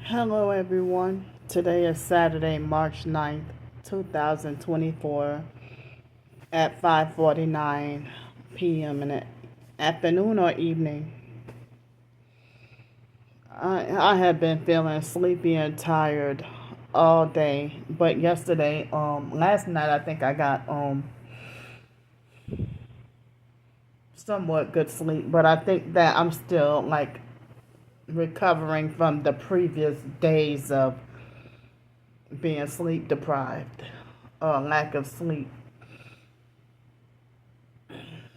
Hello, everyone. Today is Saturday, March 9th, 2024, at 5:49 p.m. in the afternoon or evening. I have been feeling sleepy and tired all day, but last night, I think I got somewhat good sleep, but I think that I'm still recovering from the previous days of being sleep deprived or lack of sleep.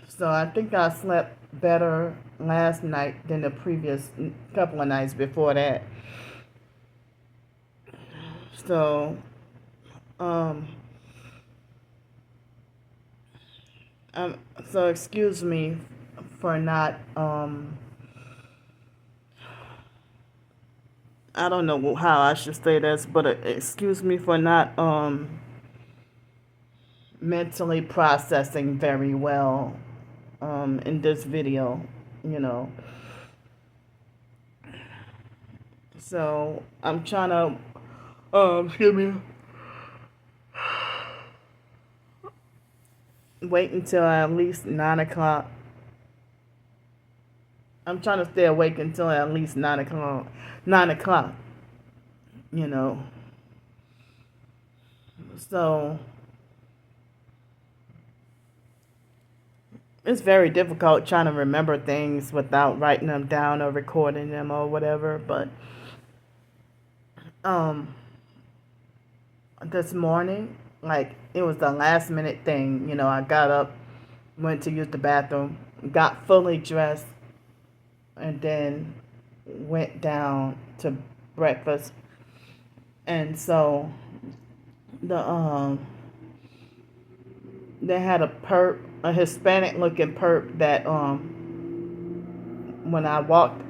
So I think I slept better last night than the previous couple of nights before that. So, um, um so excuse me for not I don't know how I should say this, but excuse me for not mentally processing very well in this video, you know. So I'm trying to excuse me, wait until at least 9 o'clock. I'm trying to stay awake until at least 9 o'clock. 9 o'clock, you know. So it's very difficult trying to remember things without writing them down or recording them or whatever. But um, this morning, it was the last minute thing. You know, I got up, went to use the bathroom, got fully dressed, and then went down to breakfast. And so the they had a Hispanic looking perp that when I walked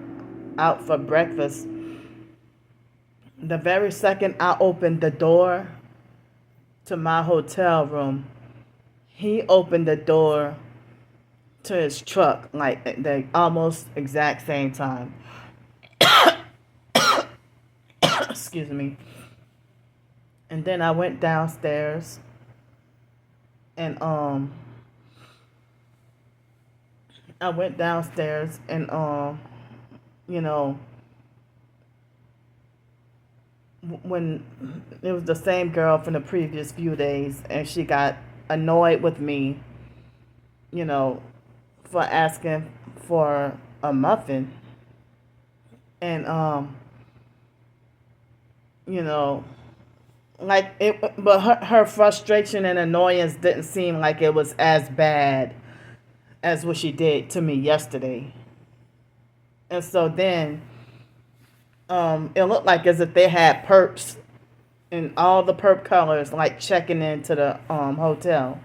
out for breakfast, the very second I opened the door to my hotel room, he opened the door to his truck like the almost exact same time. Excuse me. And then I went downstairs and you know, when it was the same girl from the previous few days, and she got annoyed with me, you know, for asking for a muffin. And you know, but her frustration and annoyance didn't seem like it was as bad as what she did to me yesterday. And so then it looked like as if they had perps in all the perp colors, like checking into the hotel,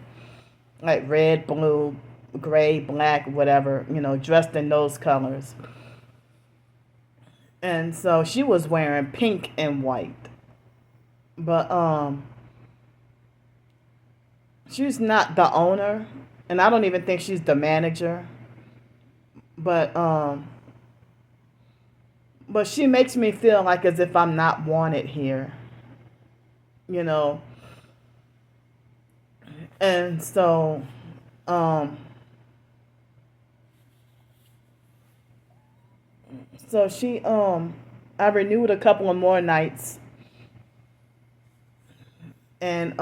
like red, blue, gray, black, whatever, you know, dressed in those colors. And so she was wearing pink and white. But she's not the owner, and I don't even think she's the manager. But she makes me feel like as if I'm not wanted here, you know. And so um she I renewed a couple of more nights, and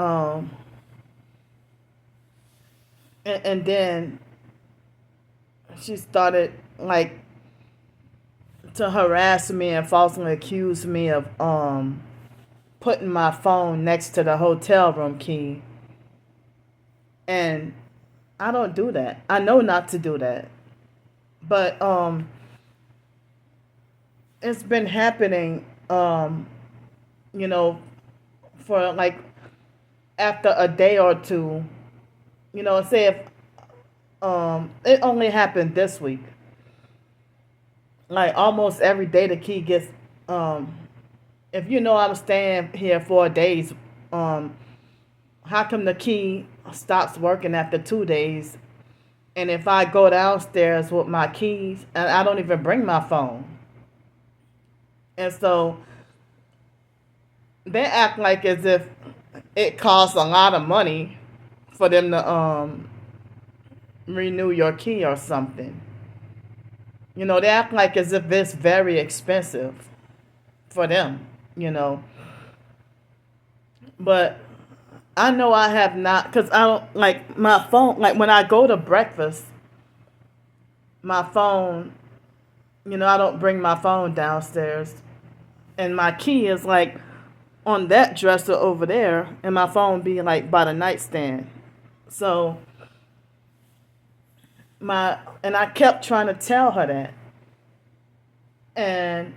and then she started to harass me and falsely accuse me of putting my phone next to the hotel room key. And I don't do that. I know not to do that. But it's been happening you know, for after a day or two, you know, say if it only happened this week. Like almost every day the key gets if you know I'm staying here 4 days, how come the key stops working after 2 days? And if I go downstairs with my keys, and I don't even bring my phone. And so they act like as if it costs a lot of money for them to renew your key or something. They act like as if it's very expensive for them, you know. But I know I have not, because I don't like my phone. Like when I go to breakfast, my phone, I don't bring my phone downstairs. And my key is like on that dresser over there, and my phone be like by the nightstand. So and I kept trying to tell her that. And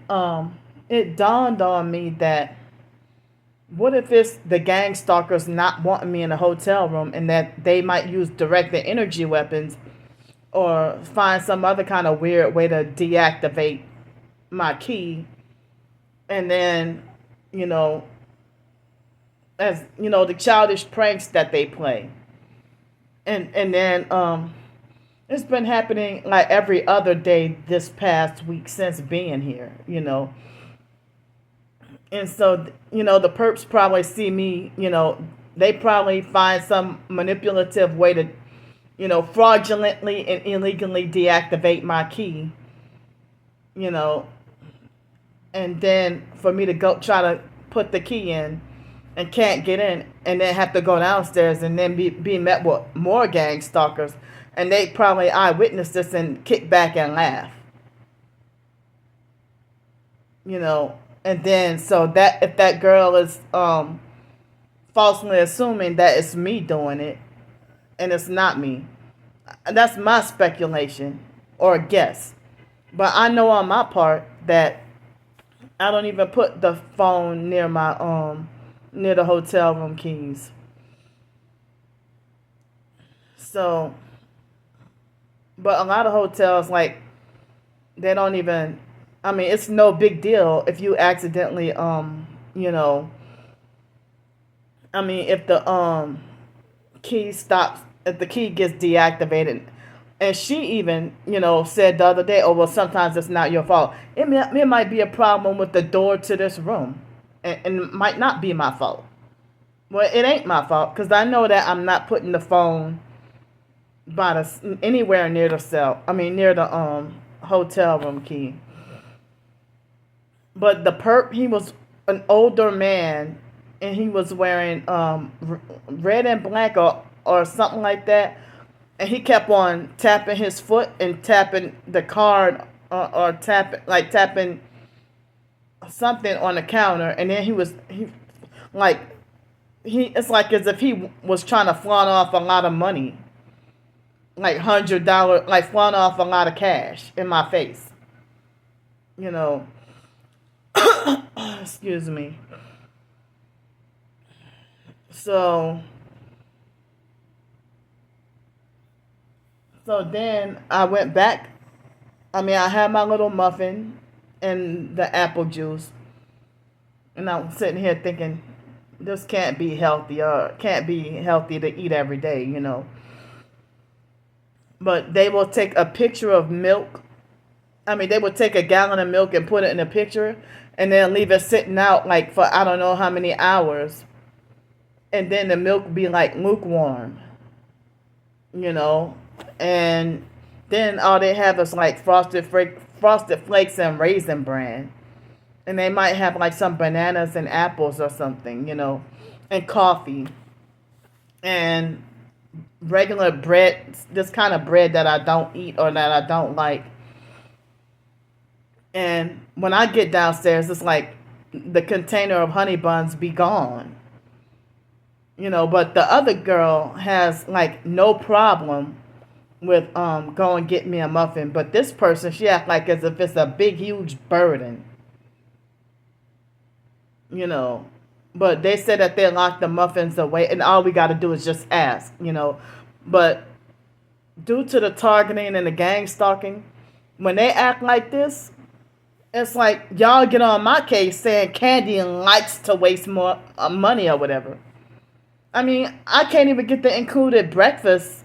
it dawned on me that what if it's the gang stalkers not wanting me in a hotel room, and that they might use directed energy weapons or find some other kind of weird way to deactivate my key. And then, you know, as the childish pranks that they play. And then it's been happening like every other day this past week since being here. And so, the perps probably see me, they probably find some manipulative way to, fraudulently and illegally deactivate my key, you know, and then for me to go try to put the key in and can't get in, and then have to go downstairs and then be met with more gang stalkers, and they probably eyewitness this and kick back and laugh, and then so that if that girl is falsely assuming that it's me doing it and it's not me, that's my speculation or guess. But I know on my part that I don't even put the phone near the hotel room keys. So, but a lot of hotels, like, they don't even, I mean, it's no big deal if you accidentally you know I mean, if the key stops, if the key gets deactivated. And she even, said the other day, oh, well, sometimes it's not your fault. It might be a problem with the door to this room. And it might not be my fault. Well, it ain't my fault, because I know that I'm not putting the phone anywhere near near the hotel room key. But the perp, he was an older man, and he was wearing red and black or something like that. And he kept on tapping his foot and tapping the card, or tapping something on the counter. And then it's like as if he was trying to flaunt off a lot of money, like $100, like flaunt off a lot of cash in my face. Excuse me. So then I went back. I mean, I had my little muffin and the apple juice. And I'm sitting here thinking, this can't be healthy, or can't be healthy to eat every day. But they will take a picture of milk. I mean, they would take a gallon of milk and put it in a picture, and then leave it sitting out like for I don't know how many hours. And then the milk be like lukewarm. And then all they have is like frosted flakes and raisin bran, and they might have like some bananas and apples or something, and coffee and regular bread, this kind of bread that I don't eat or that I don't like. And when I get downstairs, it's like the container of honey buns be gone. But the other girl has like no problem with go and get me a muffin. But this person, she act like as if it's a big huge burden. But they said that they locked the muffins away, and all we got to do is just ask. But due to the targeting and the gang stalking, when they act like this, it's like y'all get on my case saying Candy likes to waste more money or whatever. I mean, I can't even get the included breakfast,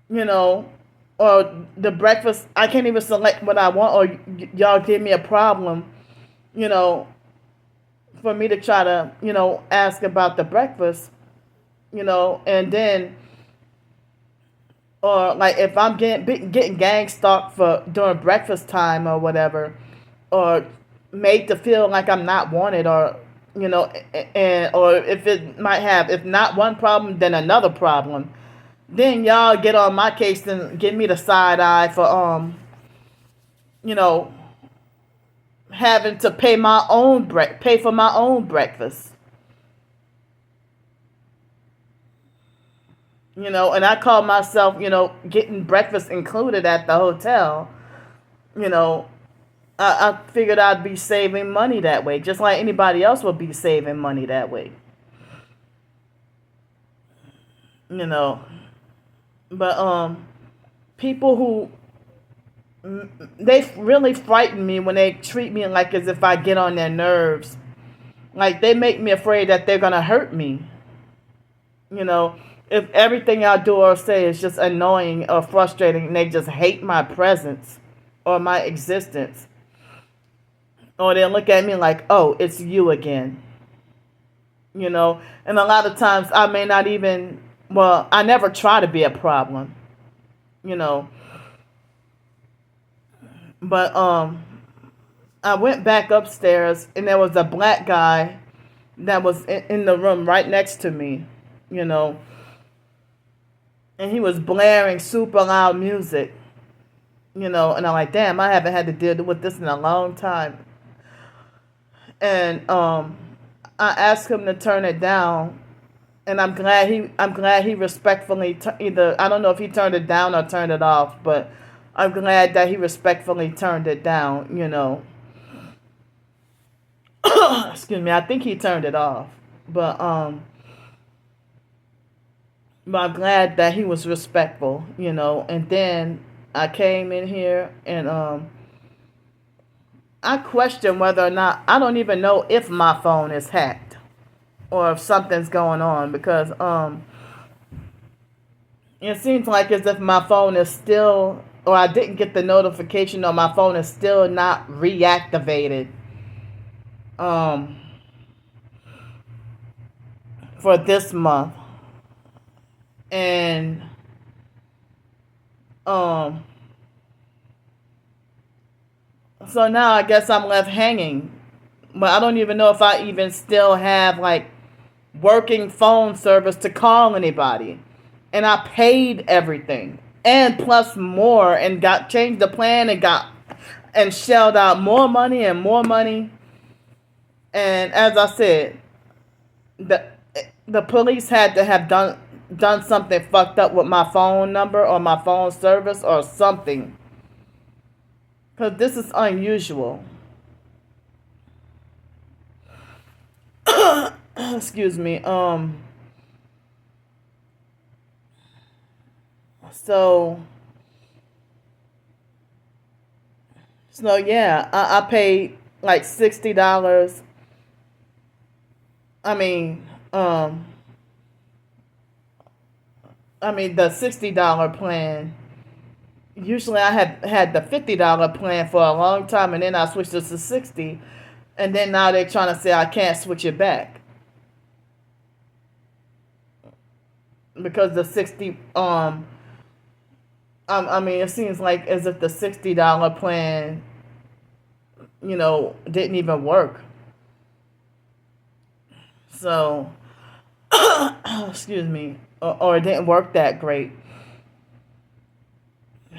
or the breakfast. I can't even select what I want, or y'all give me a problem, for me to try to, ask about the breakfast, and then, or like if I'm getting gang stalked for during breakfast time or whatever, or made to feel like I'm not wanted, or and or if it might have, if not one problem, then another problem, then y'all get on my case and give me the side eye for you know having to pay for my own breakfast. And I call myself, getting breakfast included at the hotel. You know, I figured I'd be saving money that way, just like anybody else would be saving money that way. You know, but people who they really frighten me when they treat me like as if I get on their nerves. Like they make me afraid that they're gonna hurt me. You know, if everything I do or say is just annoying or frustrating, and they just hate my presence or my existence, or they look at me like, "Oh, it's you again." And a lot of times I may not even. Well, I never try to be a problem. You know, but I went back upstairs and there was a black guy that was in the room right next to me. You know, and he was blaring super loud music. And I'm like, damn, I haven't had to deal with this in a long time. And I asked him to turn it down, and I'm glad he respectfully either, I don't know if he turned it down or turned it off, but I'm glad that he respectfully turned it down. Excuse me, I think he turned it off, but I'm glad that he was respectful. And then I came in here and I question whether or not, I don't even know if my phone is hacked or if something's going on, because it seems like as if my phone is still, or I didn't get the notification, or my phone is still not reactivated for this month. And so now I guess I'm left hanging. But I don't even know if I even still have like working phone service to call anybody. And I paid everything and plus more, and got changed the plan, and shelled out more money and more money. And as I said, the police had to have done something fucked up with my phone number or my phone service or something, because this is unusual. Excuse me. So yeah, I paid like $60. I mean, the $60 plan. Usually I had the $50 plan for a long time, and then I switched it to 60, and then now they're trying to say I can't switch it back because the 60 it seems like as if the $60 plan didn't even work. So excuse me, or it didn't work that great.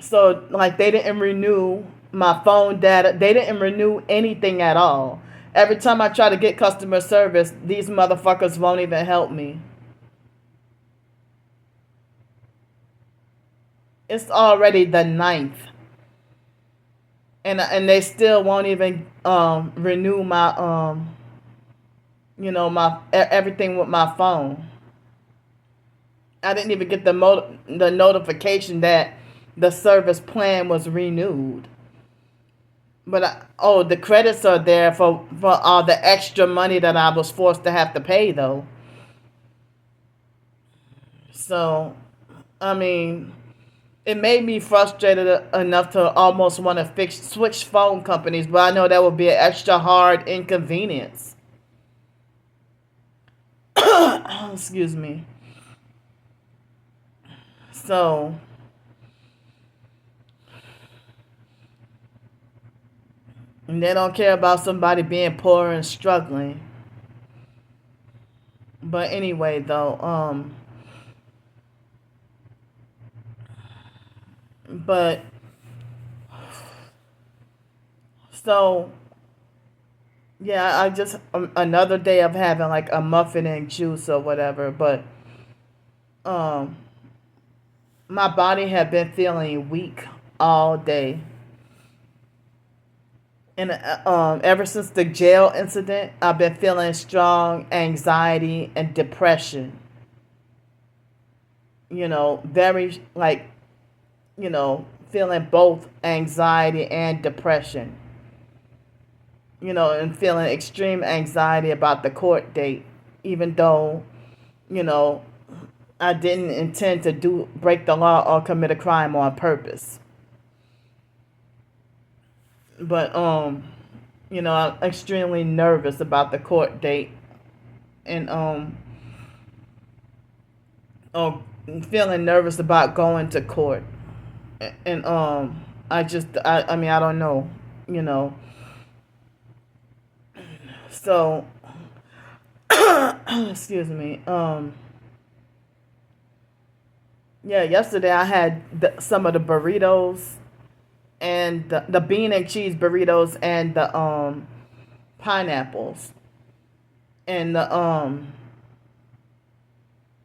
So like they didn't renew my phone data, they didn't renew anything at all. Every time I try to get customer service, these motherfuckers won't even help me. It's already the 9th, and they still won't even renew my my everything with my phone. I didn't even get the notification that the service plan was renewed. But the credits are there for all the extra money that I was forced to have to pay though. So, it made me frustrated enough to almost want to switch phone companies, but I know that would be an extra hard inconvenience. Excuse me. So, and they don't care about somebody being poor and struggling. But anyway, though, but so yeah, I just another day of having like a muffin and juice or whatever. But um, my body had been feeling weak all day, and ever since the jail incident, I've been feeling strong anxiety and depression. Very like feeling both anxiety and depression. And feeling extreme anxiety about the court date, even though you know I didn't intend to do break the law or commit a crime on purpose. But I'm extremely nervous about the court date, and oh, feeling nervous about going to court, and I mean I don't know, you know. So excuse me. Yeah, yesterday I had some of the burritos and the bean and cheese burritos and the pineapples and the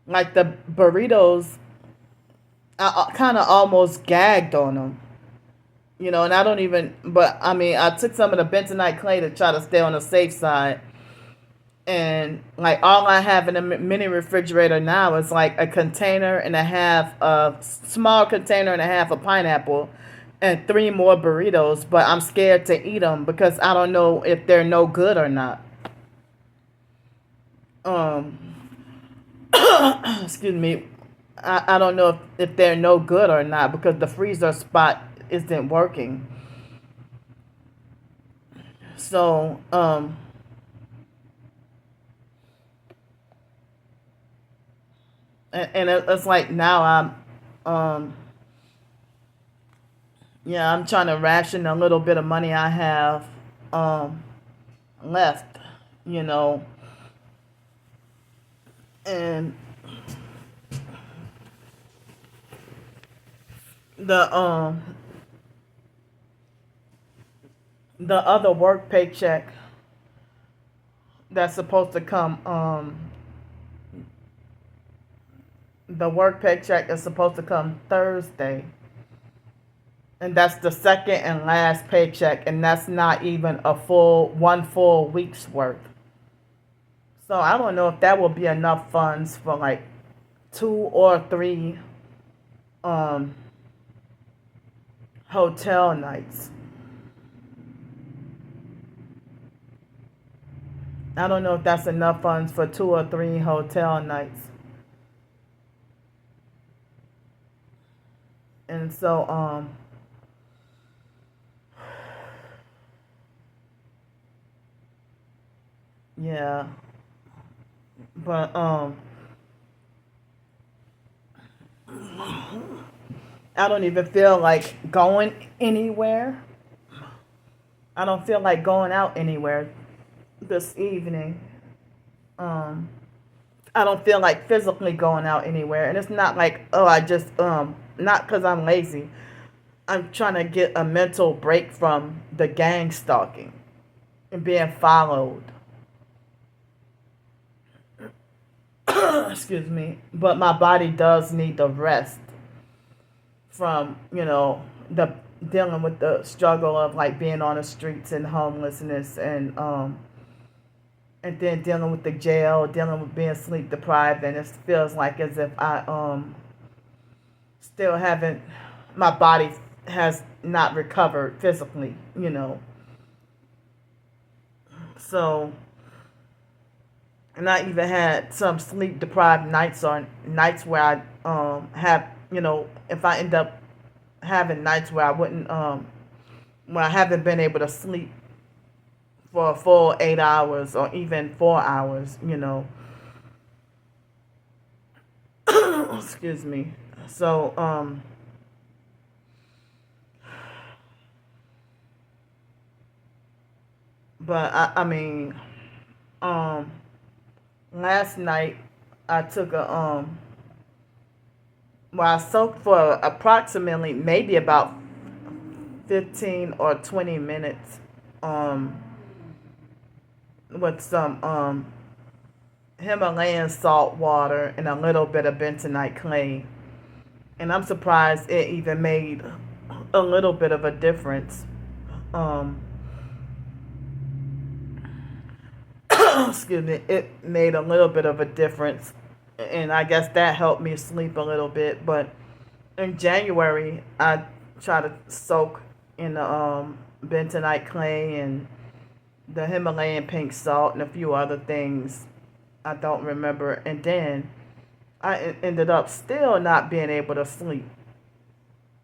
like the burritos. I kind of almost gagged on them, and I don't even. But I mean, I took some of the bentonite clay to try to stay on the safe side, and like all I have in the mini refrigerator now is like a container and a half, a small container and a half of pineapple, and three more burritos. But I'm scared to eat them because I don't know if they're no good or not. Um, excuse me. I don't know if they're no good or not because the freezer spot isn't working. So, and it's like now um, yeah, I'm trying to ration a little bit of money I have, um, left, you know, and the um, the other work paycheck that's supposed to come, the work paycheck is supposed to come Thursday. And that's the second and last paycheck, and that's not even a full week's worth. So I don't know if that will be enough funds for like 2 or 3 um hotel nights. I don't know if that's enough funds for 2 or 3 hotel nights. And so yeah, but I don't even feel like going anywhere. I don't feel like going out anywhere this evening. Um, I don't feel like physically going out anywhere, and it's not like I just not because I'm lazy. I'm trying to get a mental break from the gang stalking and being followed. Excuse me, but my body does need the rest from the dealing with the struggle of like being on the streets and homelessness and then dealing with the jail, dealing with being sleep deprived, and it feels like as if I still haven't, my body has not recovered physically. So, and I even had some sleep deprived nights or nights where I have if I end up having nights where I wouldn't where I haven't been able to sleep for a full 8 hours or even 4 hours. excuse me. So, but I mean, um, last night I took a well, I soaked for approximately maybe about 15 or 20 minutes, um, with some Himalayan salt water and a little bit of bentonite clay. And I'm surprised it even made a little bit of a difference. Um, excuse me, it made a little bit of a difference. And I guess that helped me sleep a little bit. But in January, I try to soak in the bentonite clay and the Himalayan pink salt and a few other things I don't remember. And then ended up still not being able to sleep,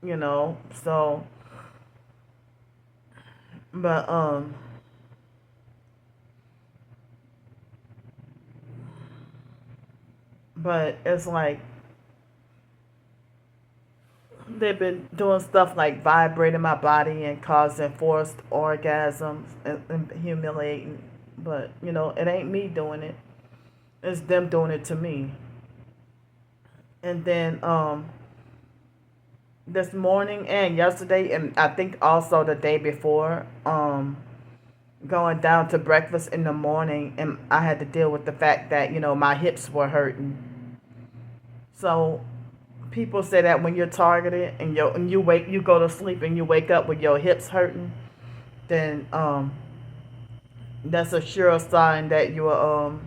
you know. So, but but it's like they've been doing stuff like vibrating my body and causing forced orgasms and humiliating. But you know, it ain't me doing it. It's them doing it to me. And then this morning and yesterday and I think also the day before, going down to breakfast in the morning and I had to deal with the fact that, you know, my hips were hurting. So people say that when you're targeted and you go to sleep and you wake up with your hips hurting, then that's a sure sign that you're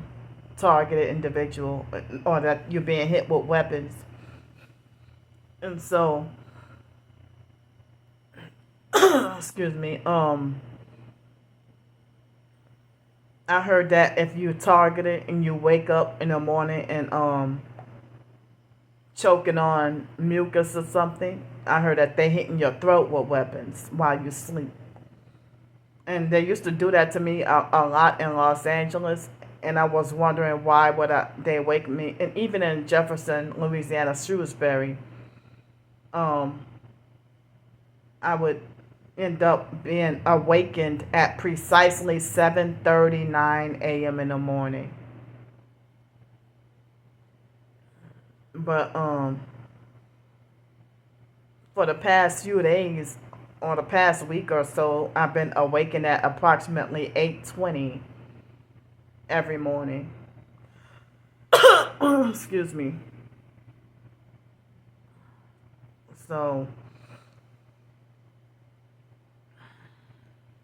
targeted individual, or that you're being hit with weapons. And so excuse me, I heard that if you targeted and you wake up in the morning and choking on mucus or something, I heard that they hitting your throat with weapons while you sleep. And they used to do that to me a lot in Los Angeles, and I was wondering why would they wake me. And even in Jefferson, Louisiana, Shrewsbury, I would end up being awakened at precisely 7:39 a.m. in the morning. But for the past few days or the past week or so, I've been awakened at approximately 8:20 every morning. Excuse me. So,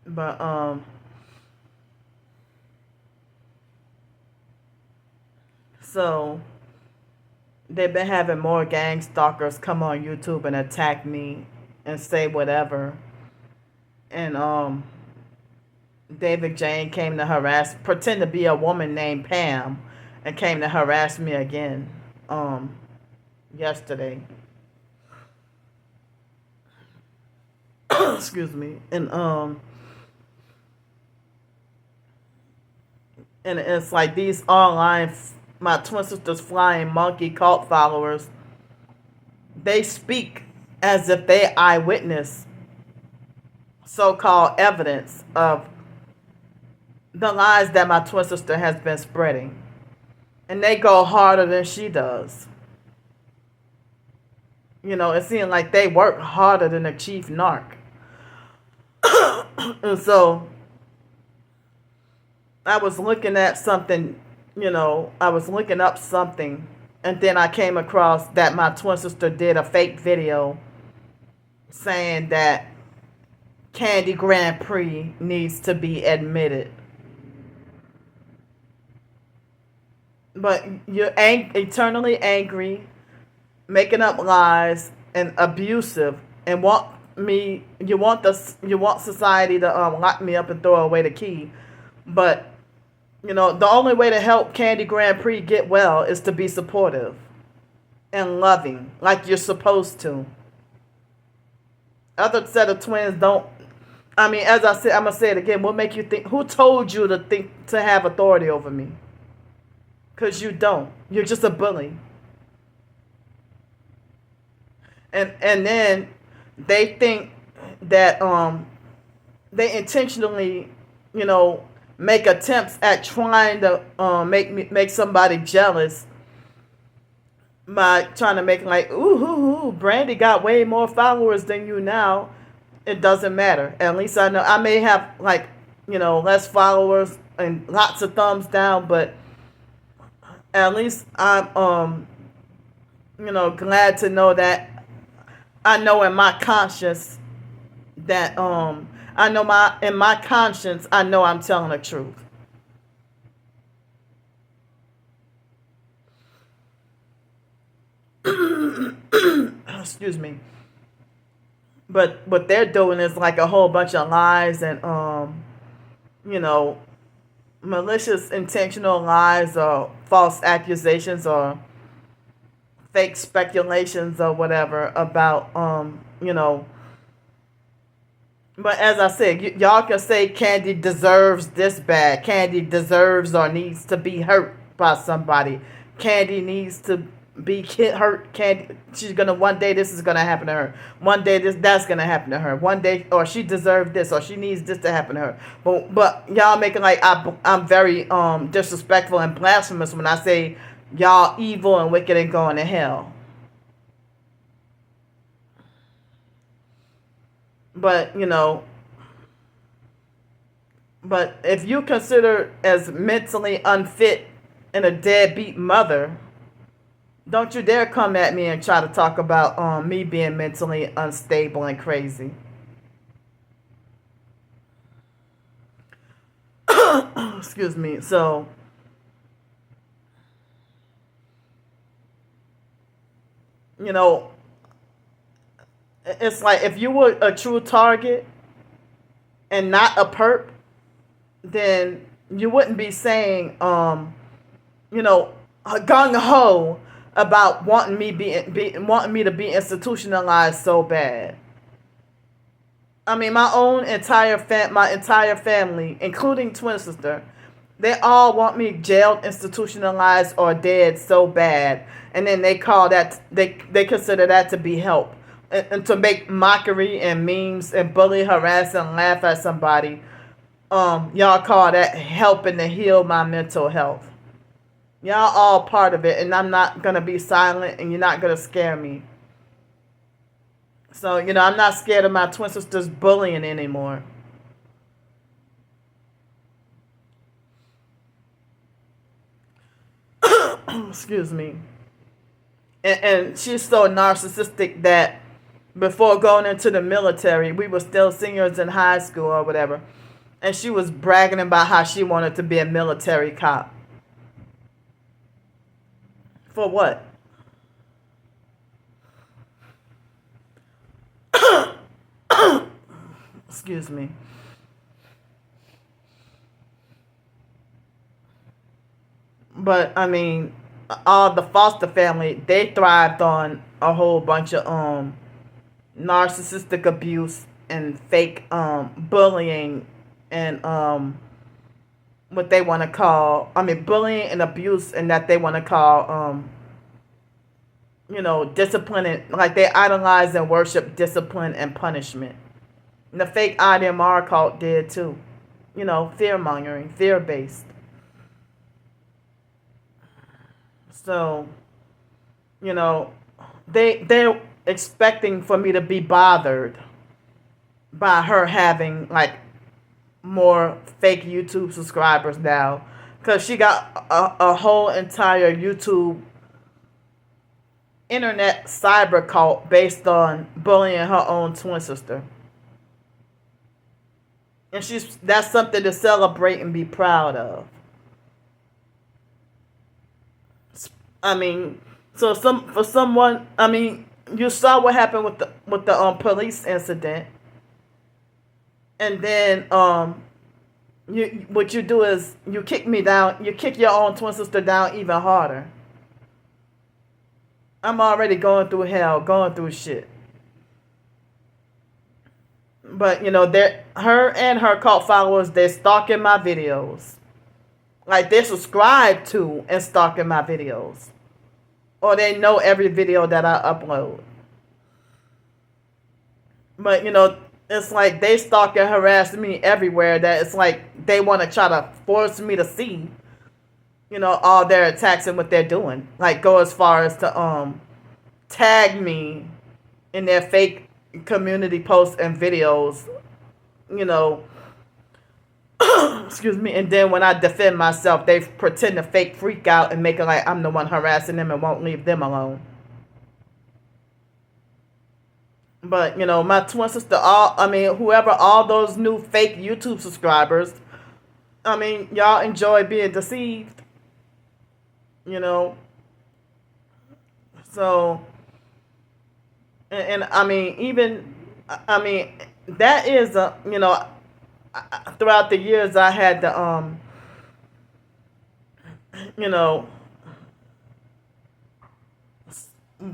but so they've been having more gang stalkers come on YouTube and attack me and say whatever. And David Jane came to pretend to be a woman named Pam, and came to harass me again yesterday. Excuse me. And it's like these online, my twin sister's flying monkey cult followers, they speak as if they eyewitness so-called evidence of the lies that my twin sister has been spreading. And they go harder than she does. You know, it seems like they work harder than the chief narc. And so I was looking at something, I was looking up something, and then I came across that my twin sister did a fake video saying that Candy Grand Prix needs to be admitted. But you're eternally angry, making up lies, and abusive, and you want society to lock me up and throw away the key. But the only way to help Candy Grand Prix get well is to be supportive and loving, like you're supposed to. Other set of twins don't. I mean, as I said, I'm gonna say it again. What make you think? Who told you to have authority over me? Because you don't. You're just a bully. And then they think that they intentionally, you know, make attempts at trying to make somebody jealous by trying to make like, ooh, Brandy got way more followers than you now. It doesn't matter. At least I know I may have like, less followers and lots of thumbs down, but at least I'm glad to know that I know in my conscience that I know in my conscience I know I'm telling the truth. Excuse me. But what they're doing is like a whole bunch of lies and you know malicious intentional lies or false accusations or fake speculations or whatever about but as I said, y'all can say Candy deserves this bad. Candy deserves or needs to be hurt by somebody. Candy needs to be hurt. Candy, she's gonna one day this is gonna happen to her. One day that's gonna happen to her. One day, or she deserves this, or she needs this to happen to her. But y'all making like I'm very disrespectful and blasphemous when I say y'all evil and wicked and going to hell. But but if you consider as mentally unfit and a deadbeat mother, don't you dare come at me and try to talk about me being mentally unstable and crazy. Excuse me. So, you know, it's like if you were a true target and not a perp, then you wouldn't be saying, gung ho about wanting me to be institutionalized so bad. I mean, my entire family, including twin sister, they all want me jailed, institutionalized, or dead so bad, and then they call that they consider that to be help, and to make mockery and memes and bully, harass, and laugh at somebody. Y'all call that helping to heal my mental health. Y'all all part of it, and I'm not gonna be silent, and you're not gonna scare me. So, I'm not scared of my twin sister's bullying anymore. Excuse me. And she's so narcissistic that before going into the military, we were still seniors in high school or whatever, and she was bragging about how she wanted to be a military cop. For what? Excuse me. But I mean, all the foster family, they thrived on a whole bunch of narcissistic abuse and fake bullying and what they want to call, bullying and abuse, and that they want to call discipline, and like they idolize and worship discipline and punishment. And the fake IDMR cult did too. Fear mongering, fear based. So, they're expecting for me to be bothered by her having like more fake YouTube subscribers now, because she got a whole entire YouTube internet cyber cult based on bullying her own twin sister. And that's something to celebrate and be proud of. So for someone, you saw what happened with the police incident, and then what you do is you kick me down, you kick your own twin sister down even harder. I'm already going through hell, going through shit. But her and her cult followers, they're stalking my videos. Like they're subscribed to and stalking my videos. Or they know every video that I upload. But it's like they stalk and harass me everywhere. That it's like they want to try to force me to see, all their attacks and what they're doing. Like go as far as to tag me in their fake community posts and videos. You know, excuse me. And then when I defend myself, they pretend to fake freak out and make it like I'm the one harassing them and won't leave them alone. But my twin sister, whoever, all those new fake YouTube subscribers, y'all enjoy being deceived, you know. So, and even, that is throughout the years I had to, you know,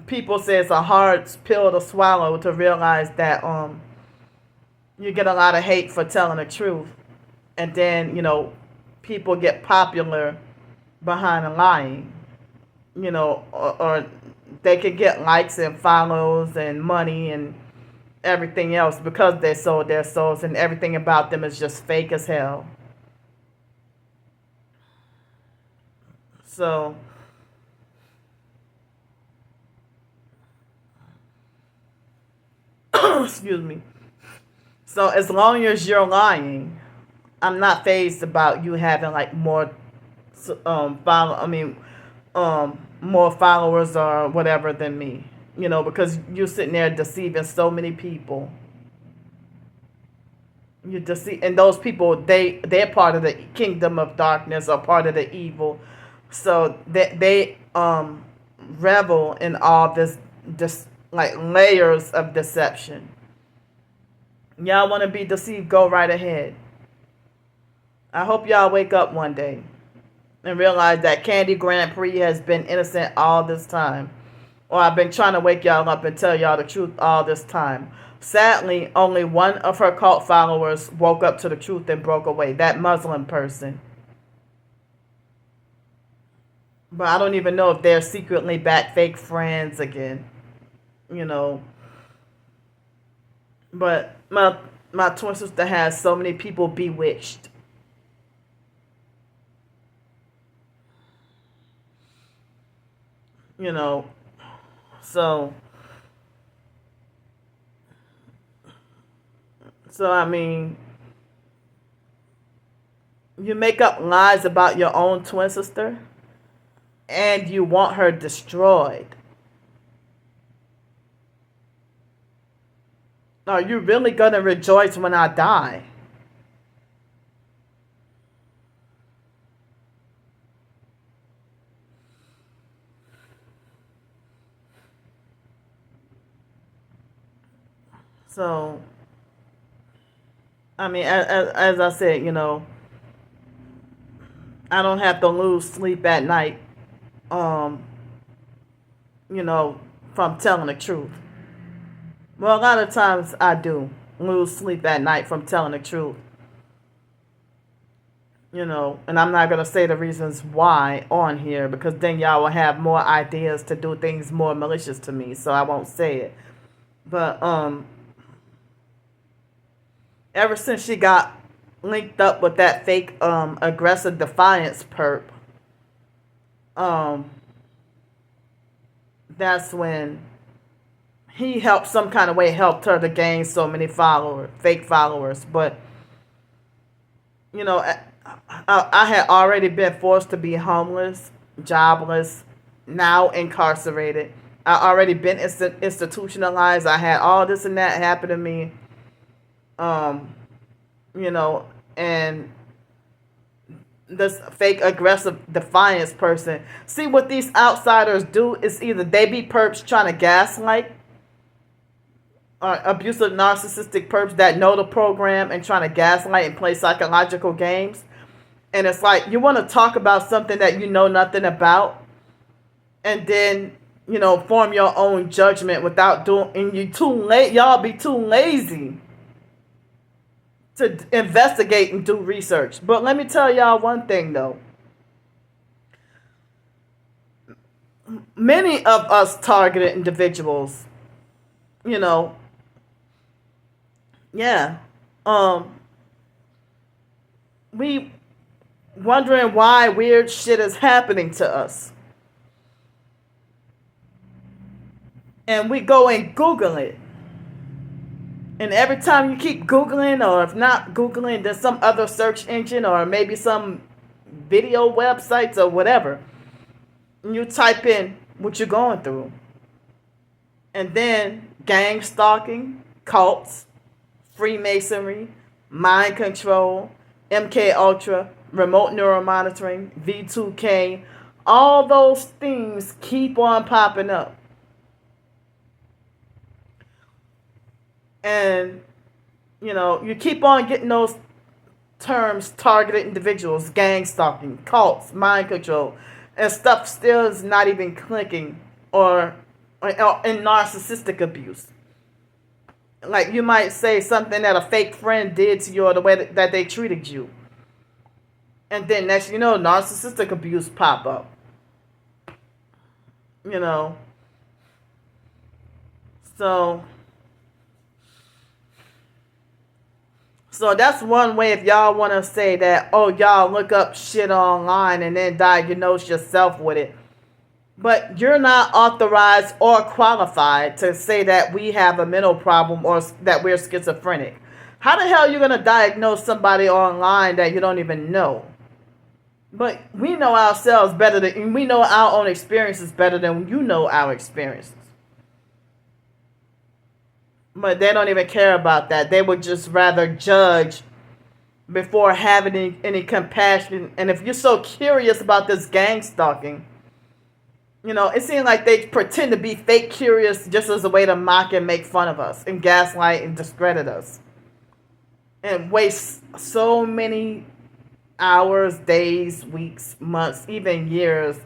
people say it's a hard pill to swallow to realize that you get a lot of hate for telling the truth, and then people get popular behind lying, or they could get likes and follows and money and everything else because they sold their souls, and everything about them is just fake as hell. So excuse me. So as long as you're lying, I'm not phased about you having like more follow. More followers or whatever than me. Because you're sitting there deceiving so many people. You deceive, and those people they're part of the kingdom of darkness or part of the evil, so they revel in all this like layers of deception. Y'all want to be deceived? Go right ahead. I hope y'all wake up one day and realize that Candy Grand Prix has been innocent all this time. Or I've been trying to wake y'all up and tell y'all the truth all this time. Sadly, only one of her cult followers woke up to the truth and broke away. That Muslim person. But I don't even know if they're secretly back fake friends again. But my twin sister has so many people bewitched. So you make up lies about your own twin sister and you want her destroyed. Are you really gonna rejoice when I die? So as I said, I don't have to lose sleep at night, um, from telling the truth. Well, a lot of times I do lose sleep at night from telling the truth, and I'm not going to say the reasons why on here because then y'all will have more ideas to do things more malicious to me, so I won't say it. But, ever since she got linked up with that fake aggressive defiance perp, that's when he helped some kind of way helped her to gain so many fake followers. But I had already been forced to be homeless, jobless, now incarcerated. I already been institutionalized. I had all this and that happen to me. And this fake aggressive defiance person. See what these outsiders do is either they be perps trying to gaslight, or abusive narcissistic perps that know the program and trying to gaslight and play psychological games. And it's like you want to talk about something that you know nothing about, and then form your own judgment without doing. And you too late. Y'all be too lazy to investigate and do research. But let me tell y'all one thing though. Many of us targeted individuals, Yeah. Um, we wondering why weird shit is happening to us. And we go and Google it. And every time you keep Googling, or if not Googling, there's some other search engine or maybe some video websites or whatever. And you type in what you're going through. And then gang stalking, cults, Freemasonry, mind control, MK Ultra, remote neural monitoring, V2K, all those things keep on popping up. And, you keep on getting those terms, targeted individuals, gang stalking, cults, mind control, and stuff still is not even clicking, or in narcissistic abuse. Like, you might say something that a fake friend did to you, or the way that they treated you. And then next you know, narcissistic abuse pop up. So that's one way, if y'all want to say that, oh, y'all look up shit online and then diagnose yourself with it. But you're not authorized or qualified to say that we have a mental problem or that we're schizophrenic. How the hell are you going to diagnose somebody online that you don't even know? But we know ourselves better than, we know our own experiences better than you know our experiences. But they don't even care about that. They would just rather judge before having any compassion. And if you're so curious about this gang stalking, it seems like they pretend to be fake curious just as a way to mock and make fun of us and gaslight and discredit us. And waste so many hours, days, weeks, months, even years,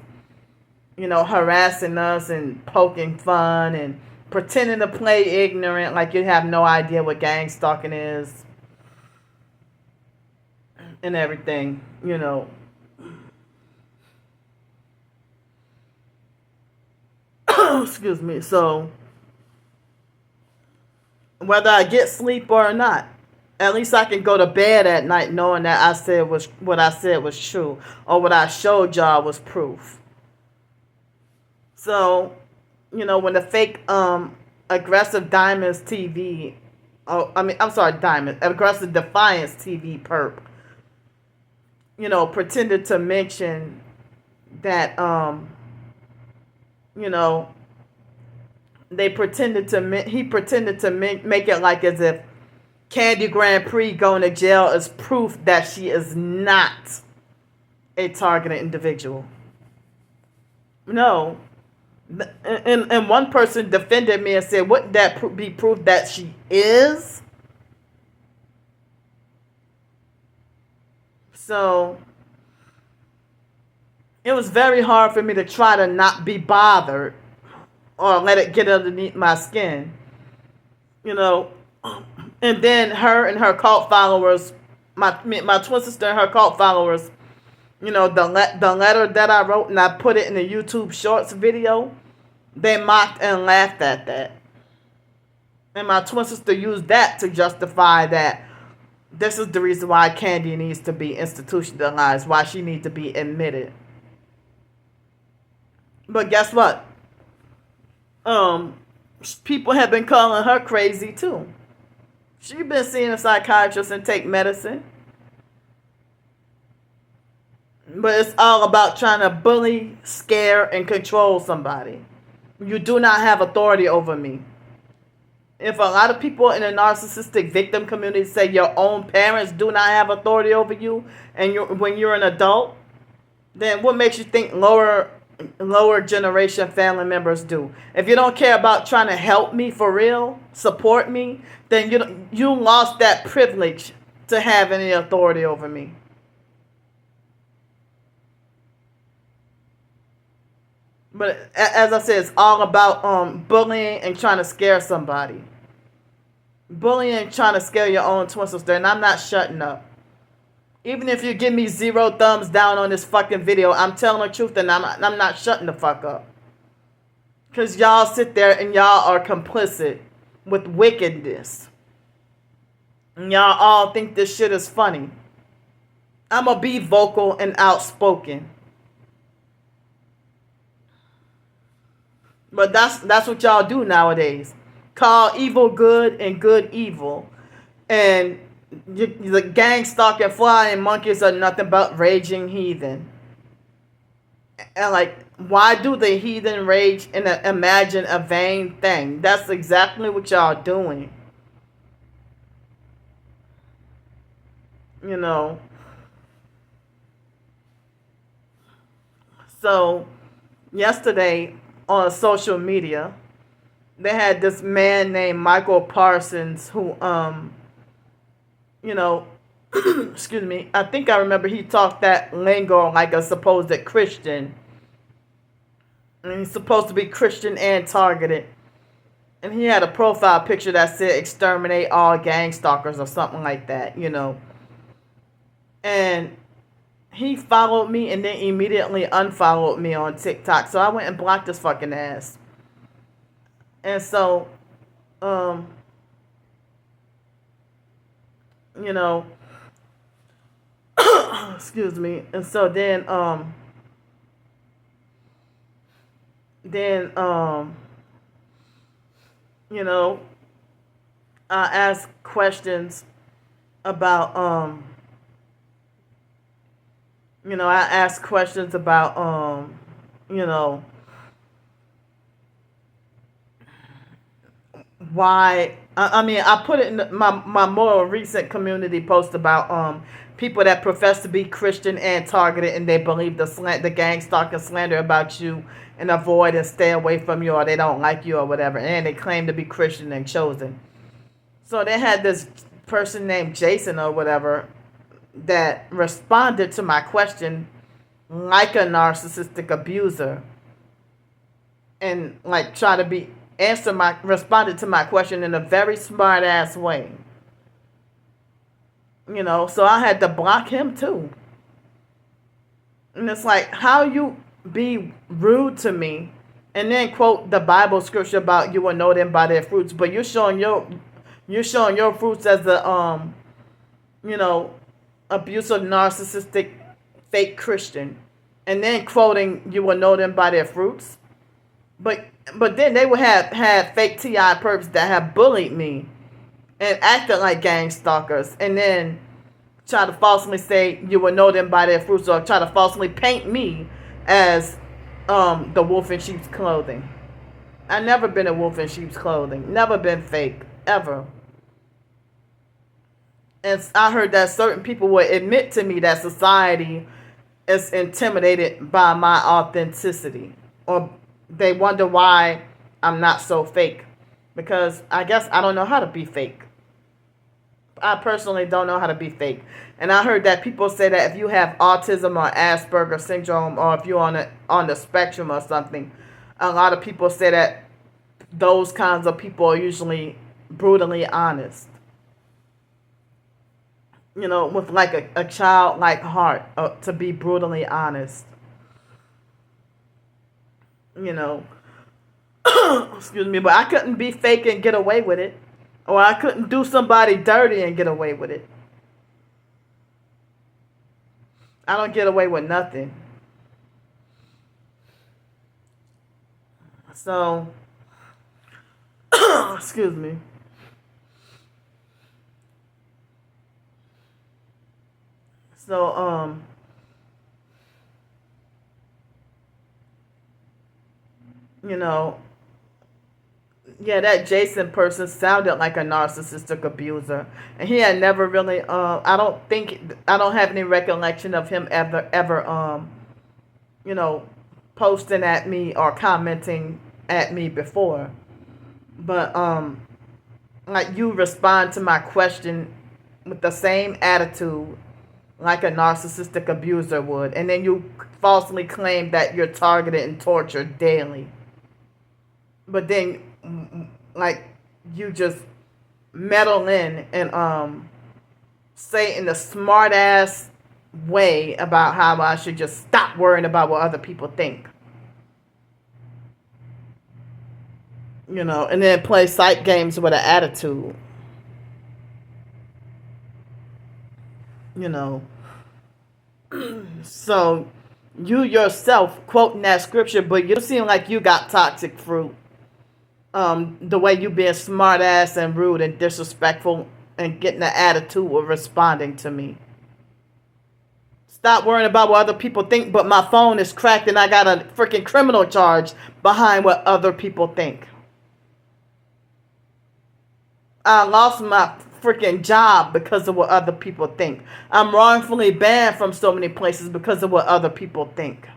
harassing us and poking fun and pretending to play ignorant like you have no idea what gang stalking is and everything, Excuse me. So, whether I get sleep or not, at least I can go to bed at night knowing that what I said was true, or what I showed y'all was proof. So, when the fake aggressive Diamonds TV, aggressive Defiance TV perp, pretended to mention that he pretended to make it like as if Candy Grand Prix going to jail is proof that she is not a targeted individual. No. And one person defended me and said, wouldn't that be proof that she is? So it was very hard for me to try to not be bothered or let it get underneath my skin. And then her and her cult followers, my twin sister and her cult followers, the letter that I wrote and I put it in the YouTube Shorts video, they mocked and laughed at that. And my twin sister used that to justify that this is the reason why Candy needs to be institutionalized, why she needs to be admitted. But guess what? People have been calling her crazy too. She's been seeing a psychiatrist and take medicine. But it's all about trying to bully, scare, and control somebody. You do not have authority over me. If a lot of people in the narcissistic victim community say your own parents do not have authority over you, and when you're an adult, then what makes you think lower generation family members do? If you don't care about trying to help me for real, support me, then you lost that privilege to have any authority over me. But as I said, it's all about bullying and trying to scare somebody. Bullying and trying to scare your own twin sister, and I'm not shutting up. Even if you give me 0 thumbs down on this fucking video, I'm telling the truth, and I'm not shutting the fuck up. Because y'all sit there and y'all are complicit with wickedness. And y'all all think this shit is funny. I'm gonna be vocal and outspoken. But that's what y'all do nowadays. Call evil good and good evil. And the gang stalking flying monkeys are nothing but raging heathen. And like, why do the heathen rage and imagine a vain thing? That's exactly what y'all doing. You know. So yesterday on social media, they had this man named Michael Parsons who you know, excuse me, I think I remember he talked that lingo like a supposed Christian. And he's supposed to be Christian and targeted. And he had a profile picture that said exterminate all gang stalkers or something like that, you know. And he followed me and then immediately unfollowed me on TikTok. So I went and blocked his fucking ass. And so, you know, excuse me. And so then you know, I asked questions about you know, I asked questions about you know, why I mean I put it in my more recent community post about people that profess to be Christian and targeted and they believe the gang stalking slander about you and avoid and stay away from you or they don't like you or whatever and they claim to be Christian and chosen. So they had this person named Jason or whatever that responded to my question like a narcissistic abuser and like try to be responded to my question in a very smart ass way. You know, so I had to block him too. And it's like, how you be rude to me and then quote the Bible scripture about you will know them by their fruits, but you're showing your fruits as a you know, abusive, narcissistic, fake Christian, and then quoting you will know them by their fruits. But then they would have fake TI perps that have bullied me and acted like gang stalkers, and then try to falsely say you will know them by their fruits, or try to falsely paint me as the wolf in sheep's clothing. I've never been a wolf in sheep's clothing. Never been fake ever. And I heard that certain people would admit to me that society is intimidated by my authenticity, or they wonder why I'm not so fake, because I guess I don't know how to be fake. I personally don't know how to be fake. And I heard that people say that if you have autism or Asperger's syndrome, or if you're on the spectrum or something, a lot of people say that those kinds of people are usually brutally honest. You know, with like a childlike heart, to be brutally honest. You know, excuse me, but I couldn't be fake and get away with it. Or I couldn't do somebody dirty and get away with it. I don't get away with nothing. So, excuse me. So, you know, yeah, that Jason person sounded like a narcissistic abuser, and he had never really. I don't have any recollection of him ever. You know, posting at me or commenting at me before, but like you respond to my question with the same attitude like a narcissistic abuser would, and then you falsely claim that you're targeted and tortured daily. But then, like, you just meddle in and say in the smart ass way about how I should just stop worrying about what other people think. You know, and then play psych games with an attitude. you know. So you yourself quoting that scripture, but you seem like you got toxic fruit. The way you being smart ass and rude and disrespectful and getting the attitude of responding to me. Stop worrying about what other people think, but my phone is cracked and I got a freaking criminal charge behind what other people think. I lost my freaking job because of what other people think. I'm wrongfully banned from so many places because of what other people think.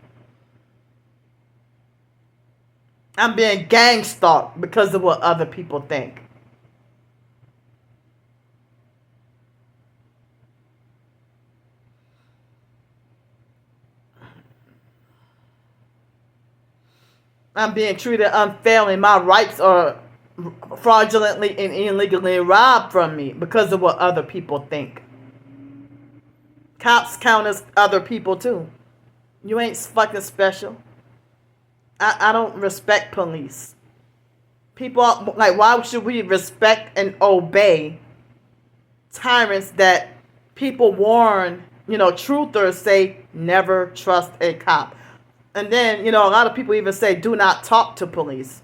I'm being gang stalked because of what other people think. I'm being treated unfairly. My rights are fraudulently and illegally robbed from me because of what other people think. Cops count as other people too. You ain't fucking special. I don't respect police. People like, why should we respect and obey tyrants that people warn, truthers say never trust a cop. And then, a lot of people even say do not talk to police.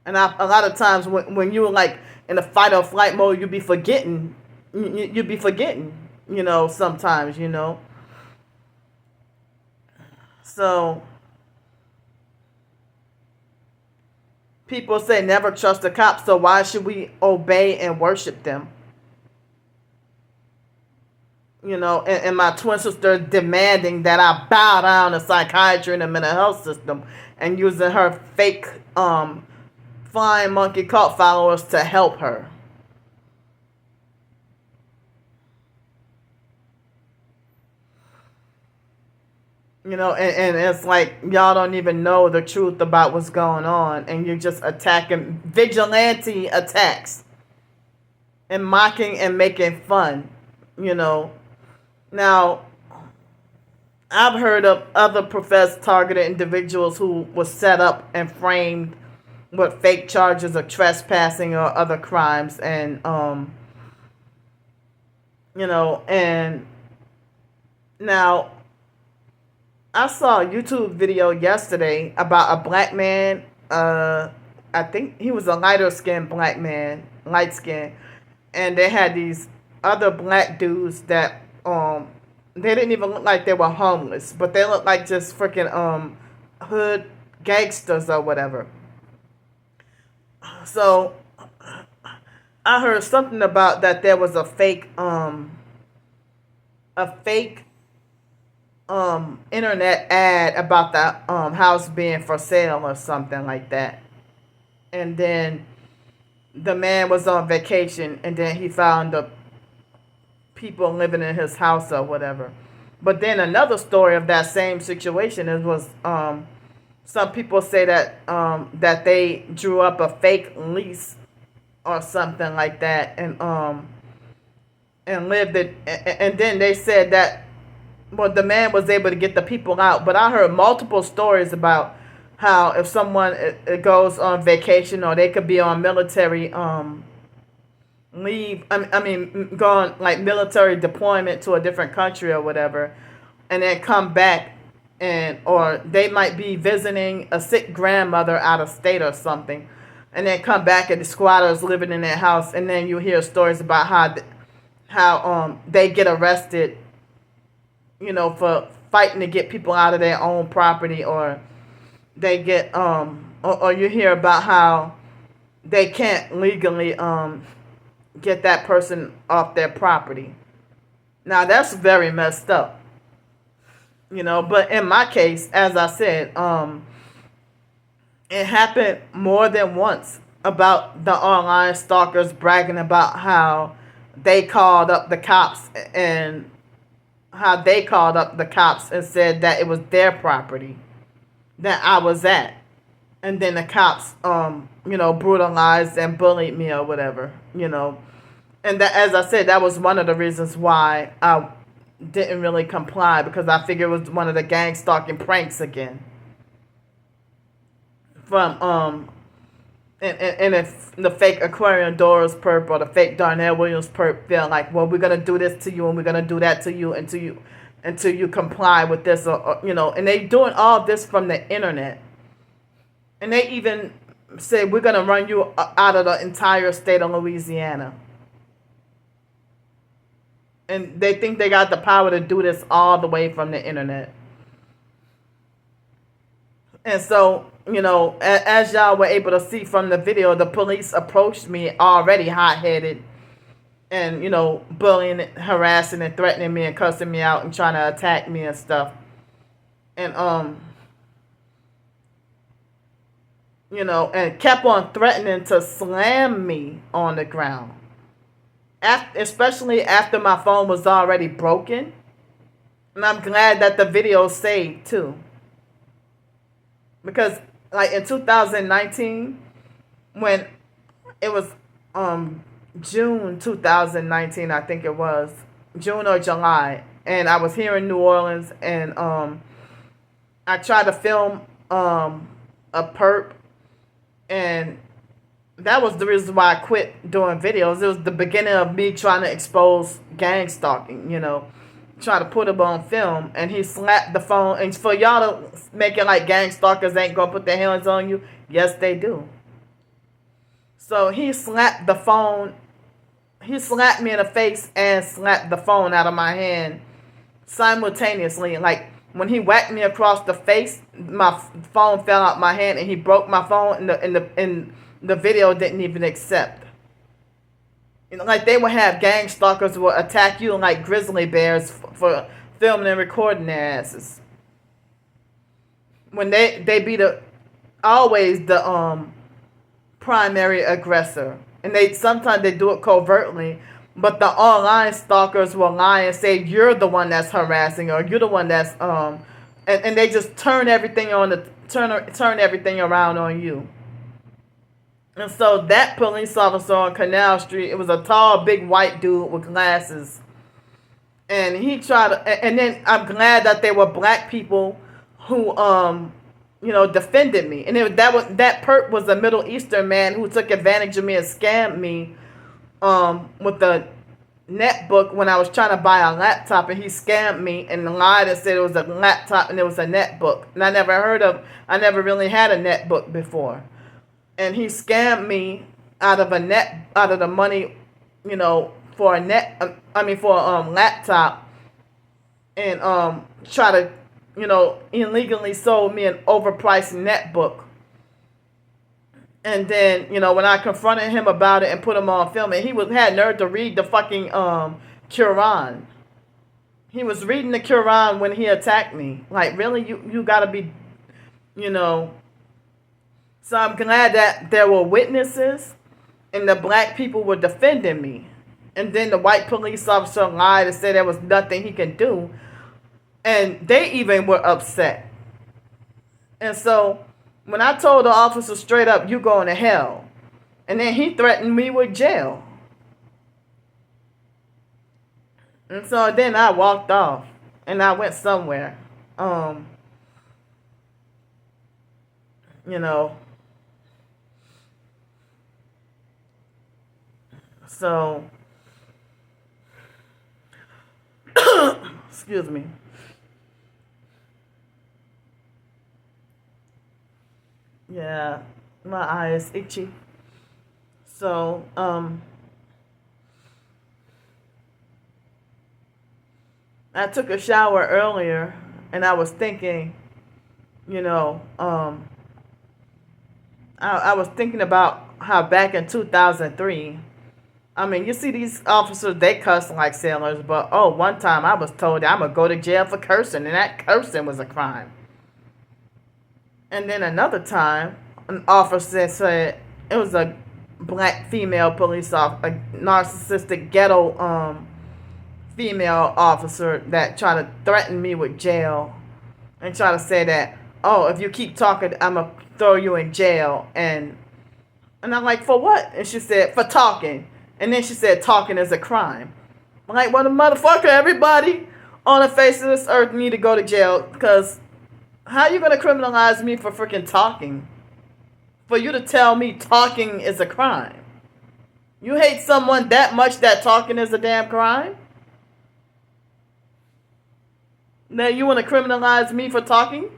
And a lot of times when you're like in a fight or flight mode, you be forgetting. You be forgetting, sometimes, So people say never trust the cops, so why should we obey and worship them? And my twin sister demanding that I bow down to psychiatry and the mental health system and using her fake flying monkey cult followers to help her. And it's like y'all don't even know the truth about what's going on, and you're just attacking vigilante attacks and mocking and making fun, Now, I've heard of other professed targeted individuals who was set up and framed with fake charges of trespassing or other crimes, and and now I saw a YouTube video yesterday about a black man. I think he was a lighter skinned black man, light skinned, and they had these other black dudes that they didn't even look like they were homeless, but they looked like just freaking hood gangsters or whatever. So I heard something about that there was a fake internet ad about the house being for sale or something like that. And then the man was on vacation and then he found the people living in his house or whatever. But then another story of that same situation was some people say that that they drew up a fake lease or something like that and lived it, and then they said that the man was able to get the people out. But I heard multiple stories about how if someone goes on vacation or they could be on military leave, going like military deployment to a different country or whatever, and then come back, or they might be visiting a sick grandmother out of state or something, and then come back and the squatters living in their house, and then you hear stories about how they get arrested, for fighting to get people out of their own property, or they get or you hear about how they can't legally get that person off their property. Now that's very messed up. But in my case, as I said, it happened more than once about the online stalkers bragging about how they called up the cops and said that it was their property that I was at. And then the cops, brutalized and bullied me or whatever, And that, as I said, that was one of the reasons why I didn't really comply, because I figured it was one of the gang stalking pranks again. From And if the fake Aquarian Doris perp or the fake Darnell Williams perp feel like, well, we're gonna do this to you and we're gonna do that to you until you comply with this, or and they doing all this from the internet, and they even say we're gonna run you out of the entire state of Louisiana, and they think they got the power to do this all the way from the internet. And so, as y'all were able to see from the video, the police approached me already hot-headed and, bullying, harassing, and threatening me and cussing me out and trying to attack me and stuff. And, and kept on threatening to slam me on the ground. Especially after my phone was already broken. And I'm glad that the video saved, too. Because, like, in 2019, when it was June 2019, I think it was, June or July, and I was here in New Orleans, and I tried to film a perp, and that was the reason why I quit doing videos. It was the beginning of me trying to expose gang stalking, try to put him on film, and he slapped the phone. And for y'all to make it like gang stalkers ain't gonna put their hands on you, yes they do. So he slapped the phone. He slapped me in the face and slapped the phone out of my hand simultaneously. Like when he whacked me across the face, my phone fell out my hand and he broke my phone. And the video didn't even accept. Like they would have gang stalkers will attack you like grizzly bears for filming and recording their asses. When they be always the primary aggressor, and sometimes they do it covertly, but the online stalkers will lie and say you're the one that's harassing or you're the one that's and they just turn everything turn everything around on you. And so that police officer on Canal Street, it was a tall, big white dude with glasses. And he tried to, and then I'm glad that there were black people who, defended me. And that perp was a Middle Eastern man who took advantage of me and scammed me with the netbook when I was trying to buy a laptop. And he scammed me and lied and said it was a laptop and it was a netbook. And I never really had a netbook before. And he scammed me out of the money, for a laptop, and try to, illegally sold me an overpriced netbook. And then, when I confronted him about it and put him on film, and he had nerve to read the fucking Quran. He was reading the Quran when he attacked me. Like, really, you gotta be, So I'm glad that there were witnesses and the black people were defending me. And then the white police officer lied and said there was nothing he can do. And they even were upset. And so when I told the officer straight up, you going to hell. And then he threatened me with jail. And so then I walked off and I went somewhere. So, excuse me. Yeah, my eye is itchy. So, I took a shower earlier and I was thinking, I was thinking about how back in 2003, I mean, you see these officers, they cuss like sailors, but one time I was told I'm going to go to jail for cursing, and that cursing was a crime. And then another time, an officer said, it was a black female police officer, a narcissistic ghetto female officer that tried to threaten me with jail and try to say that, if you keep talking, I'm going to throw you in jail. And I'm like, for what? And she said, for talking. And then she said, talking is a crime. I'm like, well, the motherfucker, everybody on the face of this earth need to go to jail, because how you going to criminalize me for freaking talking? for you to tell me talking is a crime. You hate someone that much that talking is a damn crime? Now you want to criminalize me for talking?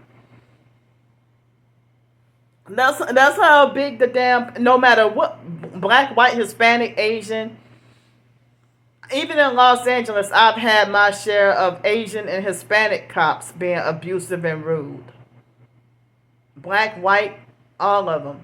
That's how big the damn, no matter what, black, white, Hispanic, Asian, even in Los Angeles, I've had my share of Asian and Hispanic cops being abusive and rude. Black, white, all of them.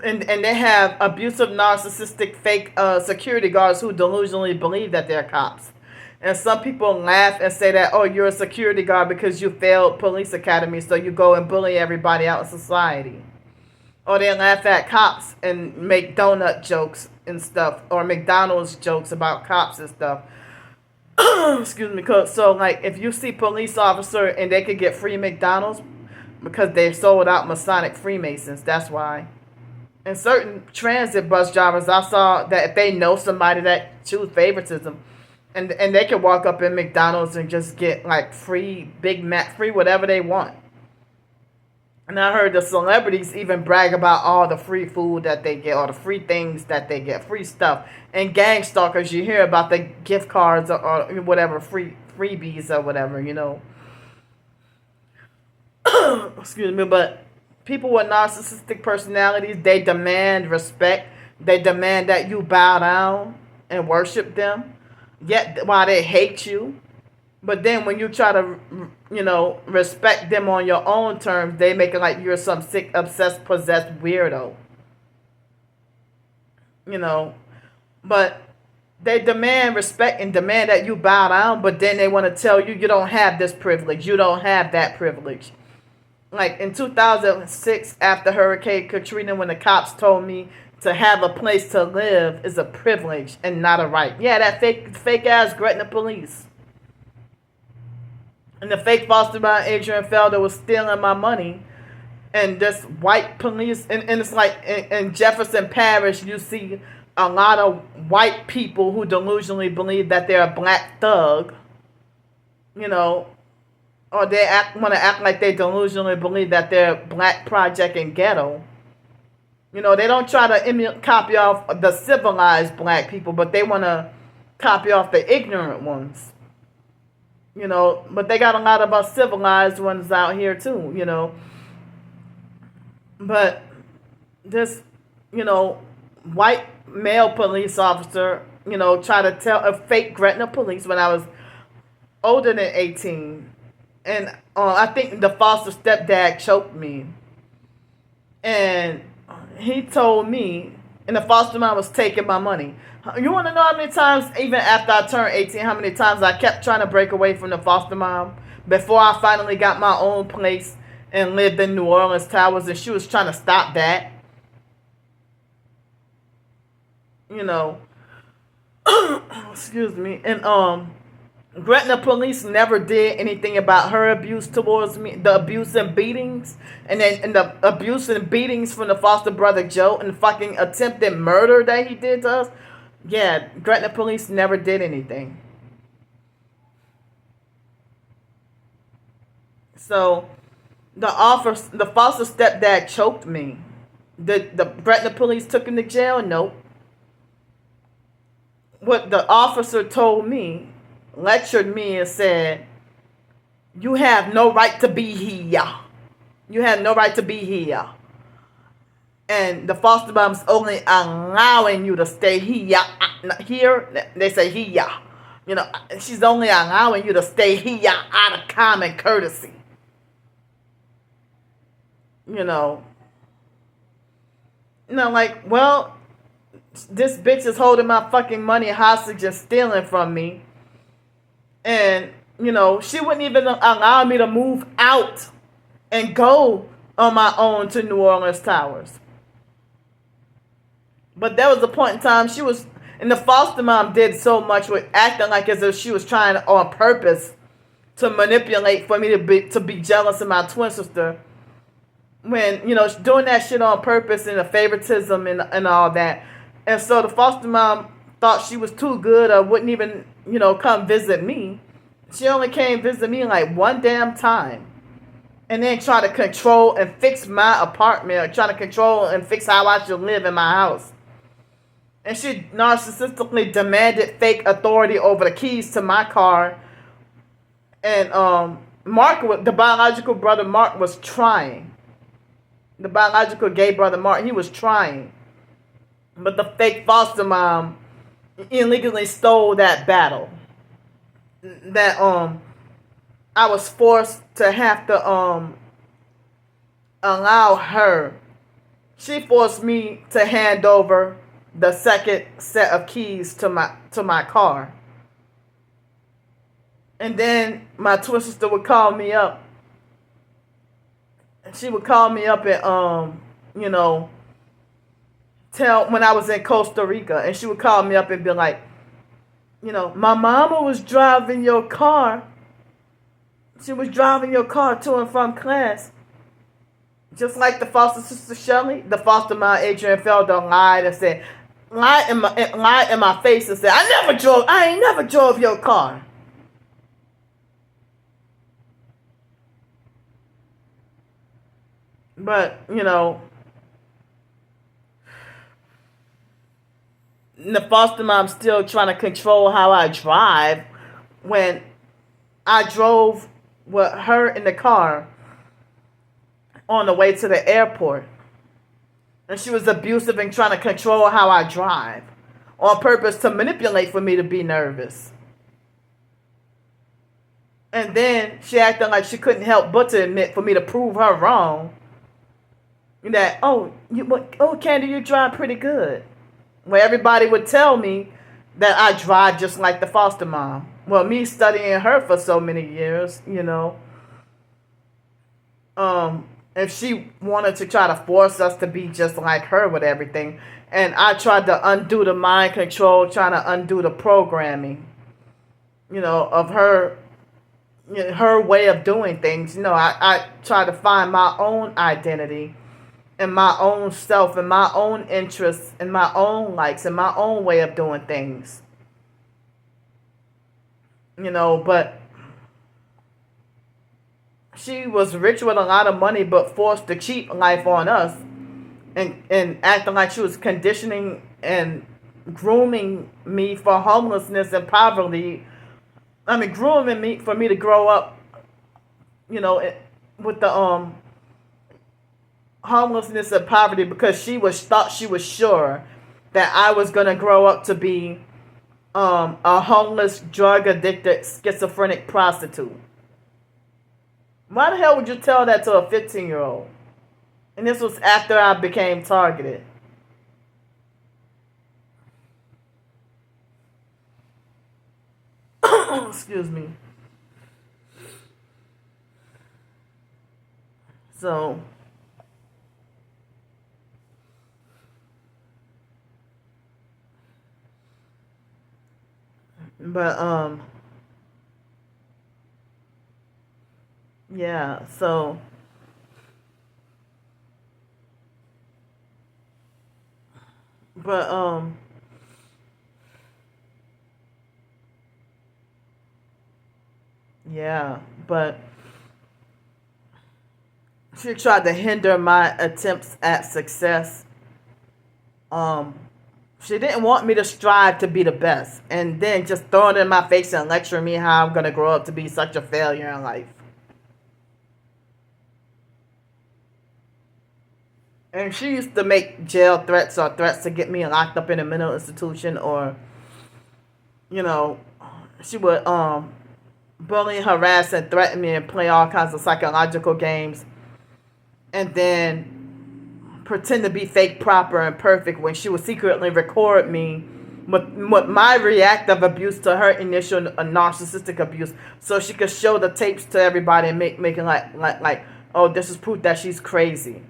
And they have abusive, narcissistic, fake security guards who delusionally believe that they're cops. And some people laugh and say that, oh, you're a security guard because you failed police academy, so you go and bully everybody out in society. Or they laugh at cops and make donut jokes and stuff, or McDonald's jokes about cops and stuff. Excuse me. So, like, if you see police officer and they could get free McDonald's because they sold out Masonic Freemasons, that's why. And certain transit bus drivers, I saw that if they know somebody that choose favoritism, and they can walk up in McDonald's and just get, like, free Big Mac, free whatever they want. And I heard the celebrities even brag about all the free food that they get, or the free things that they get, free stuff. And gang stalkers, you hear about the gift cards or whatever, freebies or whatever, you know. Excuse me, but people with narcissistic personalities, they demand respect. They demand that you bow down and worship them, yet while they hate you. But then when you try to, you know, respect them on your own terms, they make it like you're some sick, obsessed, possessed weirdo. You know, but they demand respect and demand that you bow down, but then they want to tell you you don't have this privilege, you don't have that privilege. Like in 2006, after Hurricane Katrina, when the cops told me to have a place to live is a privilege and not a right. Yeah, that fake ass Gretna police. And the fake foster mom Adrian Felder was stealing my money. And this white police, and it's like in Jefferson Parish, you see a lot of white people who delusionally believe that they're a black thug, you know, or they want to act like they delusionally believe that they're black project and ghetto. You know, they don't try to copy off the civilized black people, but they want to copy off the ignorant ones. You know, but they got a lot of us civilized ones out here too, you know. But this, you know, white male police officer, you know, try to tell a fake Gretna police when I was older than 18. And I think the foster stepdad choked me. And he told me, and the foster mom was taking my money. You want to know how many times, even after I turned 18, how many times I kept trying to break away from the foster mom before I finally got my own place and lived in New Orleans Towers, and she was trying to stop that. You know. Excuse me. And Gretna police never did anything about her abuse towards me, the abuse and beatings, and the abuse and beatings from the foster brother Joe, and the fucking attempted murder that he did to us. Yeah, Gretna police never did anything. So the foster stepdad choked me. The Gretna police took him to jail? Nope. What the officer told me, lectured me and said, you have no right to be here. You have no right to be here. And the foster mom's only allowing you to stay here. Here, they say here. You know, she's only allowing you to stay here out of common courtesy. You know, like, well, this bitch is holding my fucking money hostage and stealing from me. And, you know, she wouldn't even allow me to move out and go on my own to New Orleans Towers. But there was a point in time she was, and the foster mom did so much with acting like as if she was trying on purpose to manipulate for me to be jealous of my twin sister. When, you know, doing that shit on purpose and the favoritism and all that. And so the foster mom thought she was too good or wouldn't even, you know, come visit me. She only came visit me like one damn time. and then try to control and fix my apartment, or try to control and fix how I should live in my house. And she narcissistically demanded fake authority over the keys to my car. And Mark, the biological brother Mark, was trying. The biological gay brother Mark, he was trying. But the fake foster mom illegally stole that battle. That I was forced to have to allow her. She forced me to hand over the second set of keys to my car. And then my twin sister would call me up. And she would call me up and tell when I was in Costa Rica, and she would call me up and be like, my mama was driving your car. She was driving your car to and from class. Just like the foster sister Shelley, the foster mom Adrian Felder lied in my face and said, I ain't never drove your car. But, the foster mom's still trying to control how I drive when I drove with her in the car on the way to the airport. And she was abusive and trying to control how I drive on purpose to manipulate for me to be nervous. And then she acted like she couldn't help but to admit for me to prove her wrong. That, Candy, you drive pretty good. Where everybody would tell me that I drive just like the foster mom. Well, me studying her for so many years, if she wanted to try to force us to be just like her with everything, and I tried to undo the mind control, trying to undo the programming, of her, her way of doing things. I tried to find my own identity and my own self and my own interests and my own likes and my own way of doing things. But she was rich with a lot of money but forced the cheap life on us and acting like she was conditioning and grooming me for homelessness and poverty. Grooming me for me to grow up, with the homelessness and poverty, because she thought she was sure that I was going to grow up to be a homeless, drug addicted, schizophrenic prostitute. Why the hell would you tell that to a 15-year-old? And this was after I became targeted. Excuse me. So, but yeah, so but yeah, but she tried to hinder my attempts at success. She didn't want me to strive to be the best, and then just throwing it in my face and lecturing me how I'm gonna grow up to be such a failure in life. And she used to make jail threats or threats to get me locked up in a mental institution, or she would bully, harass, and threaten me and play all kinds of psychological games, and then pretend to be fake, proper, and perfect when she would secretly record me with my reactive abuse to her initial narcissistic abuse, so she could show the tapes to everybody and making like, oh, this is proof that she's crazy.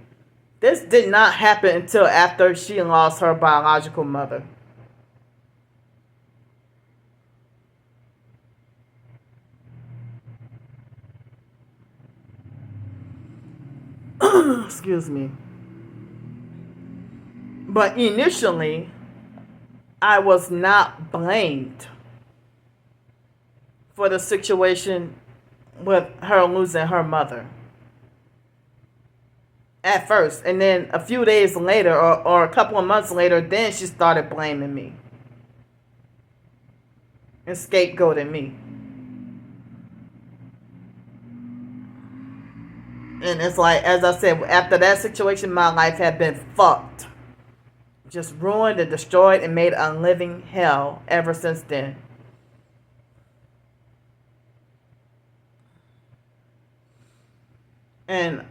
This did not happen until after she lost her biological mother. Excuse me. But initially, I was not blamed for the situation with her losing her mother. at first. And then a few days later, or a couple of months later, then she started blaming me and scapegoating me. And it's like, as I said, after that situation, my life had been fucked. Just ruined and destroyed and made a living hell ever since then. And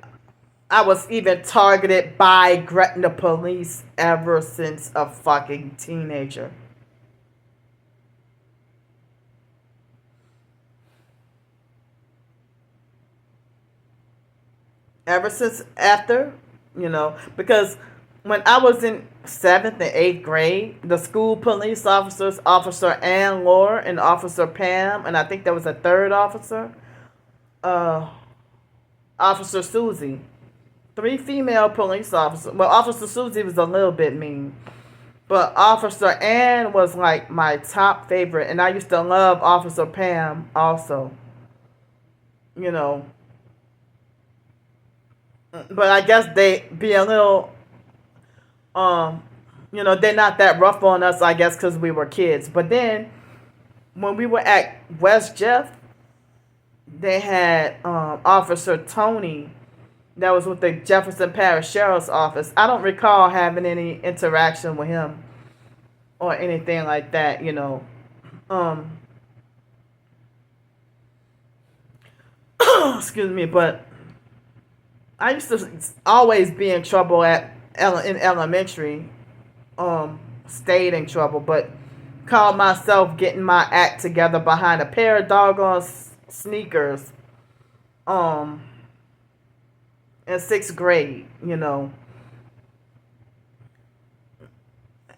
I was even targeted by Gretna police ever since a fucking teenager. Ever since after, because when I was in 7th and 8th grade, the school police officers, Officer Ann Lore and Officer Pam, and I think there was a third officer, Officer Susie. 3 female police officers. Well, Officer Susie was a little bit mean. But Officer Ann was like my top favorite. And I used to love Officer Pam also. But I guess they be a little, they're not that rough on us, I guess, because we were kids. But then, when we were at West Jeff, they had Officer Tony that was with the Jefferson Parish Sheriff's Office. I don't recall having any interaction with him or anything like that, excuse me, but I used to always be in trouble in elementary. Stayed in trouble, but called myself getting my act together behind a pair of doggone sneakers. In 6th grade,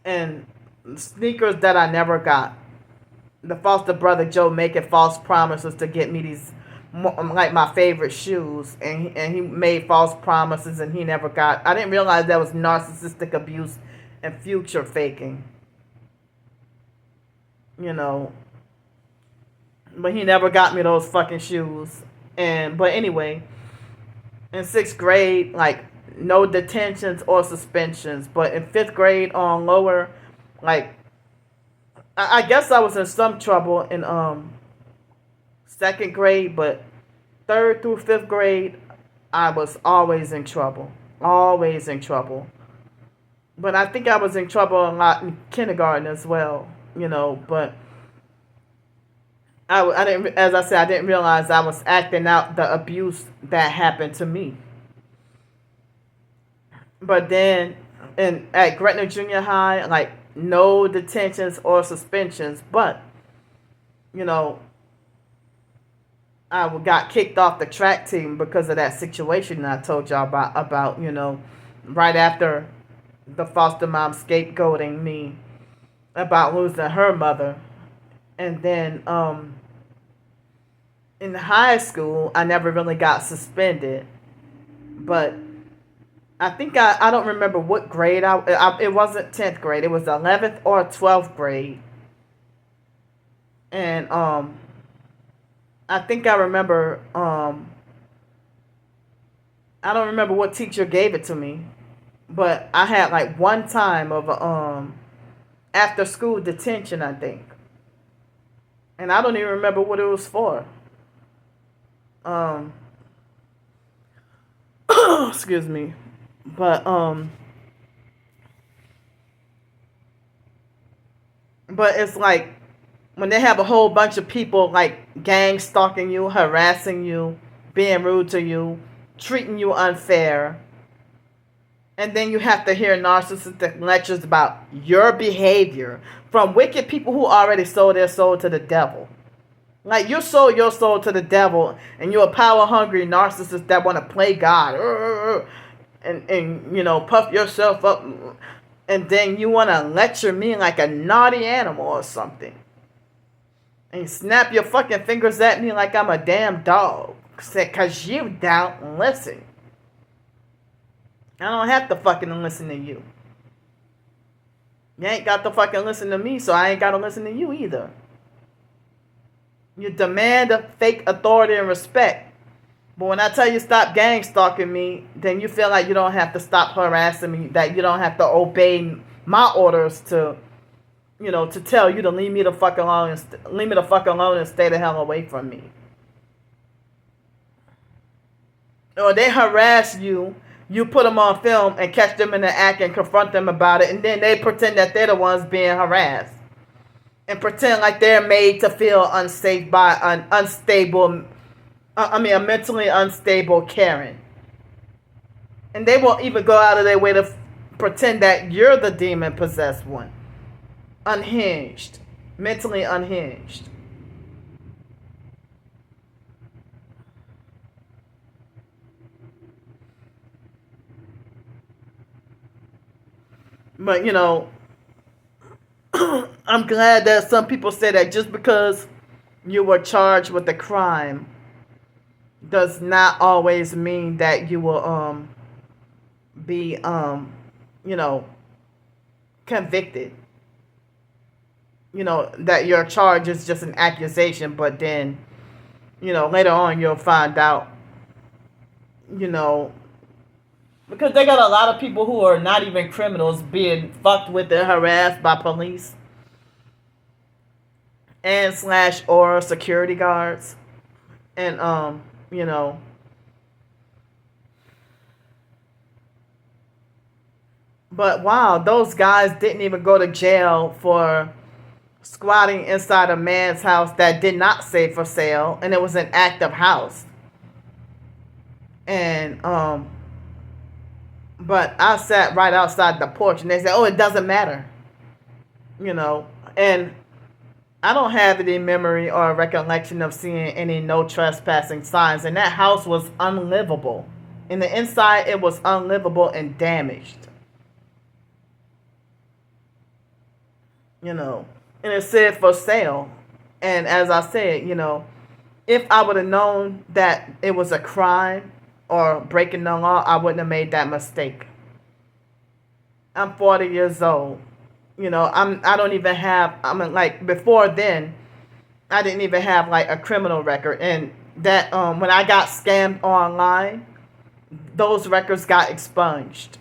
and sneakers that I never got. The foster brother Joe making false promises to get me these, like my favorite shoes, and he made false promises and he never got. I didn't realize that was narcissistic abuse and future faking. But he never got me those fucking shoes. But anyway, in 6th grade, like no detentions or suspensions. But in 5th grade on lower, like I guess I was in some trouble in 2nd grade, but 3rd through 5th grade, I was always in trouble. Always in trouble. But I think I was in trouble a lot in kindergarten as well, but I didn't, as I said, I didn't realize I was acting out the abuse that happened to me. But then, at Gretna Junior High, like, no detentions or suspensions, but, I got kicked off the track team because of that situation I told y'all about, right after the foster mom scapegoating me about losing her mother. And then, in high school, I never really got suspended, but I think I don't remember what grade it wasn't 10th grade. It was 11th or 12th grade. And I think I remember I don't remember what teacher gave it to me, but I had like one time of after school detention, I think. And I don't even remember what it was for. Excuse me. But it's like when they have a whole bunch of people like gang stalking you, harassing you, being rude to you, treating you unfair, and then you have to hear narcissistic lectures about your behavior from wicked people who already sold their soul to the devil. Like, you sold your soul to the devil, and you're a power-hungry narcissist that want to play God. And puff yourself up. And then you want to lecture me like a naughty animal or something. And you snap your fucking fingers at me like I'm a damn dog. Because you don't listen. I don't have to fucking listen to you. You ain't got to fucking listen to me, so I ain't got to listen to you either. You demand a fake authority and respect. But when I tell you stop gang stalking me, then you feel like you don't have to stop harassing me, that you don't have to obey my orders to, to tell you to leave me the fuck alone and stay the hell away from me. Or they harass you, you put them on film and catch them in the act and confront them about it, and then they pretend that they're the ones being harassed. And pretend like they're made to feel unsafe by a mentally unstable Karen. And they won't even go out of their way to pretend that you're the demon-possessed one. Unhinged. Mentally unhinged. But, I'm glad that some people say that just because you were charged with a crime does not always mean that you will be convicted. That your charge is just an accusation, but then later on you'll find out, because they got a lot of people who are not even criminals being fucked with and harassed by police and / or security guards. And but wow, those guys didn't even go to jail for squatting inside a man's house that did not say for sale, and it was an active house. And but I sat right outside the porch, and they said, "Oh, it doesn't matter," and I don't have any memory or recollection of seeing any no trespassing signs, and that house was unlivable. In the inside, it was unlivable and damaged. And it said for sale. And as I said, if I would have known that it was a crime or breaking the law, I wouldn't have made that mistake. I'm 40 years old. Before then, I didn't even have like a criminal record. And that when I got scammed online, those records got expunged.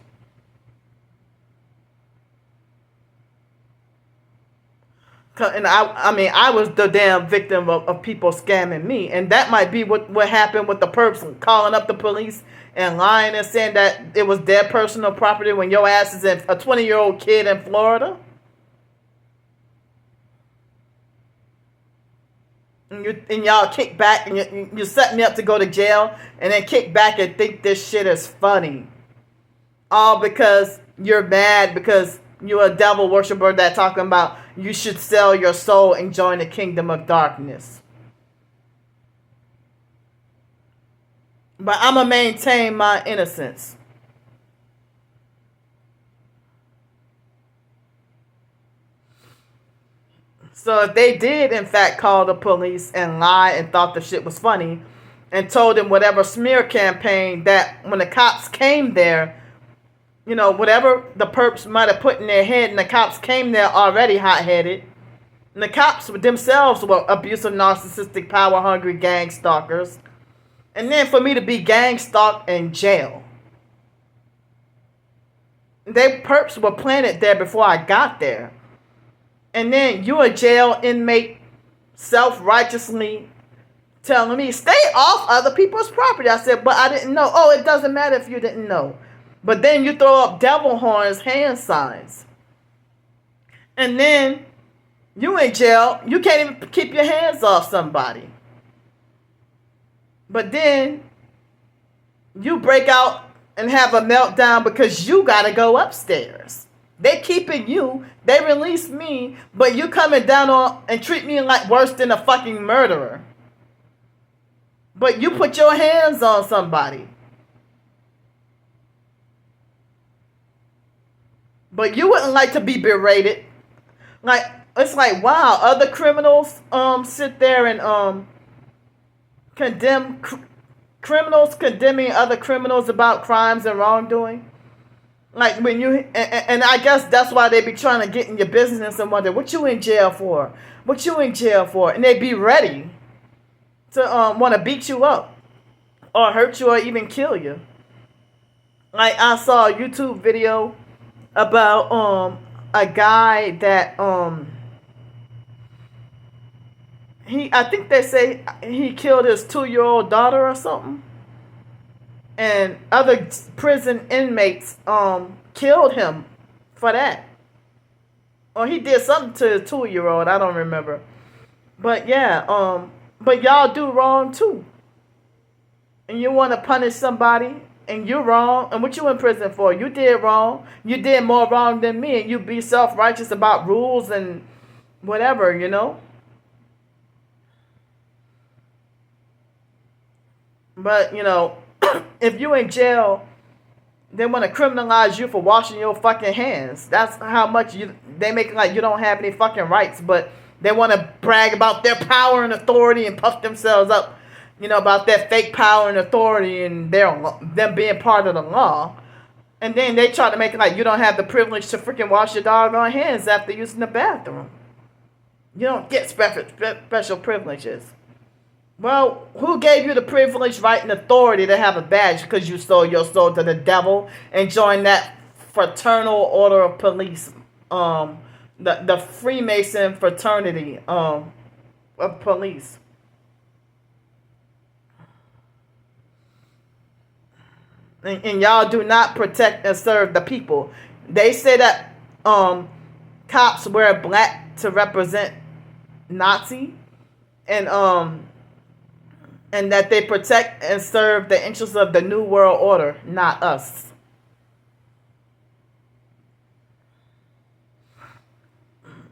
And I was the damn victim of people scamming me. And that might be what happened with the person calling up the police and lying and saying that it was their personal property when your ass is a 20-year-old kid in Florida. And y'all kick back and you set me up to go to jail and then kick back and think this shit is funny. All because you're mad because you're a devil worshiper that talking about you should sell your soul and join the kingdom of darkness. But I'm going to maintain my innocence. So if they did, in fact, call the police and lie and thought the shit was funny and told them whatever smear campaign that when the cops came there, whatever the perps might have put in their head, and the cops came there already hot-headed. And the cops themselves were abusive, narcissistic, power-hungry gang stalkers. And then for me to be gang stalked in jail. They perps were planted there before I got there. And then you a jail inmate self-righteously telling me, stay off other people's property. I said, but I didn't know. Oh, it doesn't matter if you didn't know. But then you throw up devil horns, hand signs. And then you in jail. You can't even keep your hands off somebody. But then you break out and have a meltdown because you got to go upstairs. They keeping you. They release me. But you coming down on and treat me like worse than a fucking murderer. But you put your hands on somebody. But you wouldn't like to be berated. Like, it's like, wow, other criminals sit there and condemn criminals condemning other criminals about crimes and wrongdoing. Like when you and I guess that's why they be trying to get in your business and wonder what you in jail for, what you in jail for, and they be ready to want to beat you up or hurt you or even kill you. Like I saw a YouTube video about a guy that I think they say he killed his 2-year-old daughter or something. And other prison inmates killed him for that. Or he did something to his 2-year-old, I don't remember. But yeah, but y'all do wrong too. And you want to punish somebody and you're wrong. And what you in prison for? You did wrong. You did more wrong than me. And you be self-righteous about rules and whatever, you know. But, you know, if you in jail, they want to criminalize you for washing your fucking hands. That's how much they make it like you don't have any fucking rights. But they want to brag about their power and authority and puff themselves up, you know, about their fake power and authority and them being part of the law. And then they try to make it like you don't have the privilege to freaking wash your doggone hands after using the bathroom. You don't get special privileges. Well, who gave you the privilege, right, and authority to have a badge because you sold your soul to the devil and joined that fraternal order of police, the Freemason fraternity of police? And y'all do not protect and serve the people. They say that cops wear black to represent Nazi, and that they protect and serve the interests of the New World Order, not us.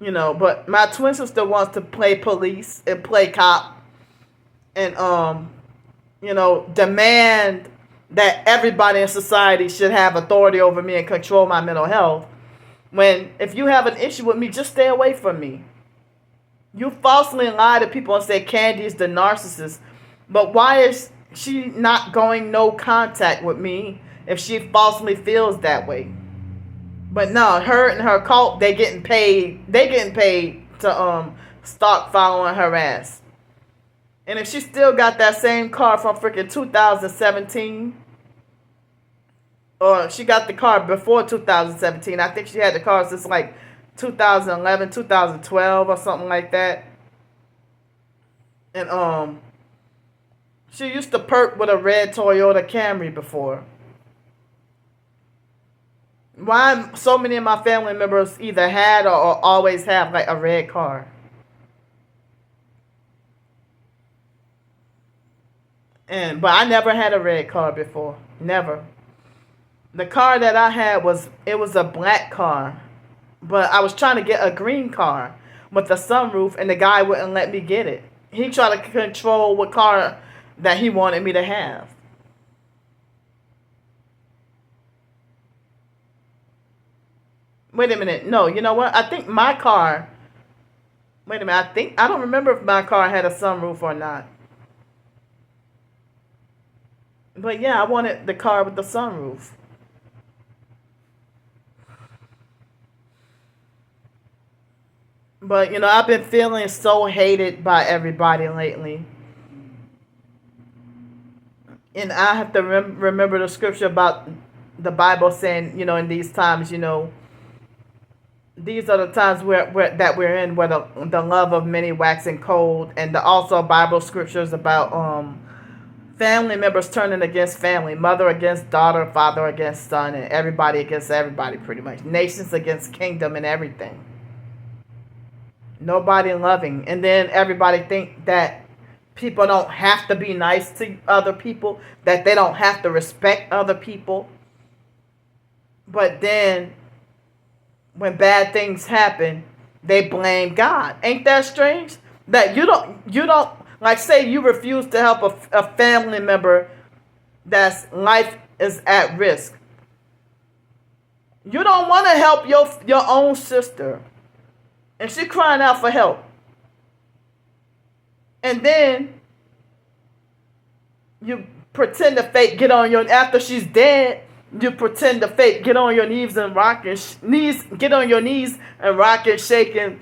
You know, but my twin sister wants to play police and play cop and, you know, demand that everybody in society should have authority over me and control my mental health. When, if you have an issue with me, just stay away from me. You falsely lie to people and say Candy is the narcissist. But why is she not going no contact with me if she falsely feels that way? But no, her and her cult, they getting paid to stalk, following her ass. And if she still got that same car from freaking 2017, or she got the car before 2017, I think she had the car since like 2011, 2012 or something like that. And she used to perk with a red Toyota Camry before. Why so many of my family members either had or always have like a red car? But I never had a red car before. Never. The car that I had was a black car. But I was trying to get a green car with a sunroof and the guy wouldn't let me get it. He tried to control what car that he wanted me to have. Wait a minute. No, you know what? I think my car... Wait a minute. I don't remember if my car had a sunroof or not. But yeah, I wanted the car with the sunroof. But, you know, I've been feeling so hated by everybody lately. And I have to remember the scripture about the Bible saying, you know, in these times, you know, these are the times that we're in, where the love of many waxing cold. And also Bible scriptures about family members turning against family, mother against daughter, father against son, and everybody against everybody pretty much. Nations against kingdom and everything. Nobody loving. And then everybody think that people don't have to be nice to other people, that they don't have to respect other people. But then when bad things happen, they blame God. Ain't that strange? That you don't like, say you refuse to help a family member that's life is at risk. You don't want to help your own sister. And she crying out for help. And then you pretend to fake get on your, after she's dead, you pretend to fake get on your knees and rock and get on your knees and rock and shake and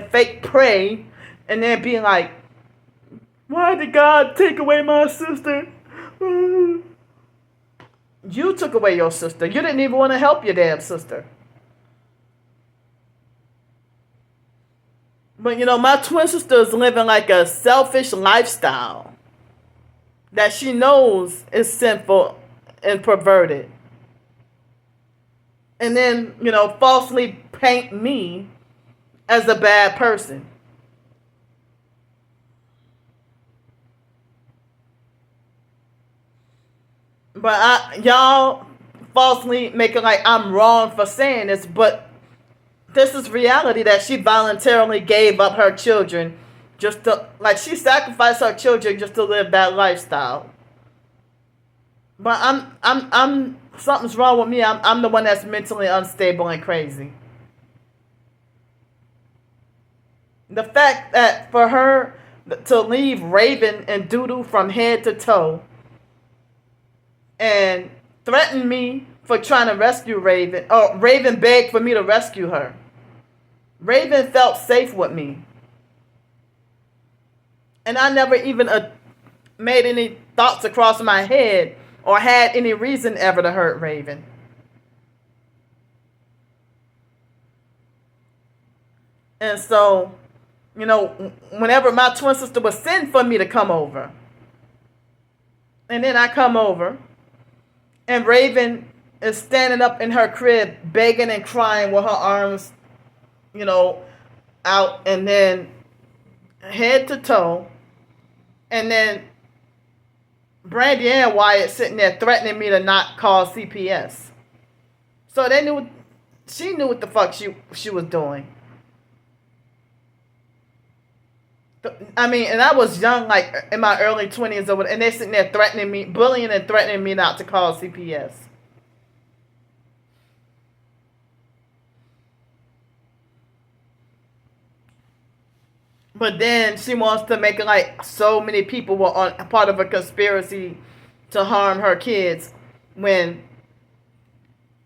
fake pray, and then being like, why did God take away my sister? You took away your sister. You didn't even want to help your damn sister. But my twin sister is living like a selfish lifestyle that she knows is sinful and perverted. And then, falsely paint me as a bad person. But y'all falsely make it like I'm wrong for saying this, but this is reality that she voluntarily gave up her children just to, like, she sacrificed her children just to live that lifestyle. But I'm something's wrong with me. I'm the one that's mentally unstable and crazy. The fact that for her to leave Raven and Doodoo from head to toe and threaten me for trying to rescue Raven, or Raven begged for me to rescue her. Raven felt safe with me. And I never even made any thoughts across my head or had any reason ever to hurt Raven. And so, whenever my twin sister would send for me to come over, and then I come over, and Raven is standing up in her crib begging and crying with her arms, out, and then head to toe, and then Brandy and Wyatt sitting there threatening me to not call CPS. So she knew what the fuck she was doing. I mean, and I was young, like in my early 20s, and they're sitting there threatening me, bullying and threatening me not to call CPS. But then she wants to make it like so many people were on part of a conspiracy to harm her kids when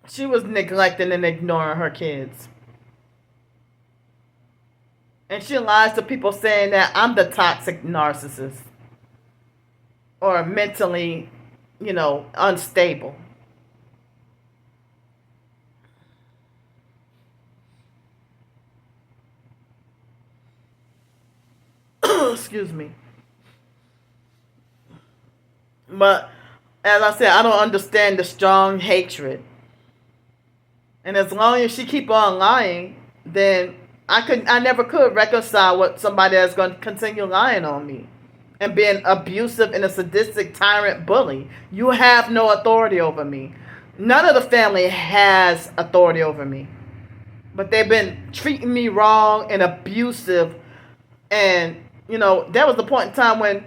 she was neglecting and ignoring her kids. And she lies to people saying that I'm the toxic narcissist or mentally, unstable. Excuse me. But as I said, I don't understand the strong hatred. And as long as she keep on lying, then I never could reconcile with somebody that's going to continue lying on me and being abusive and a sadistic tyrant bully. You have no authority over me. None of the family has authority over me. But they've been treating me wrong and abusive. And, there was a point in time when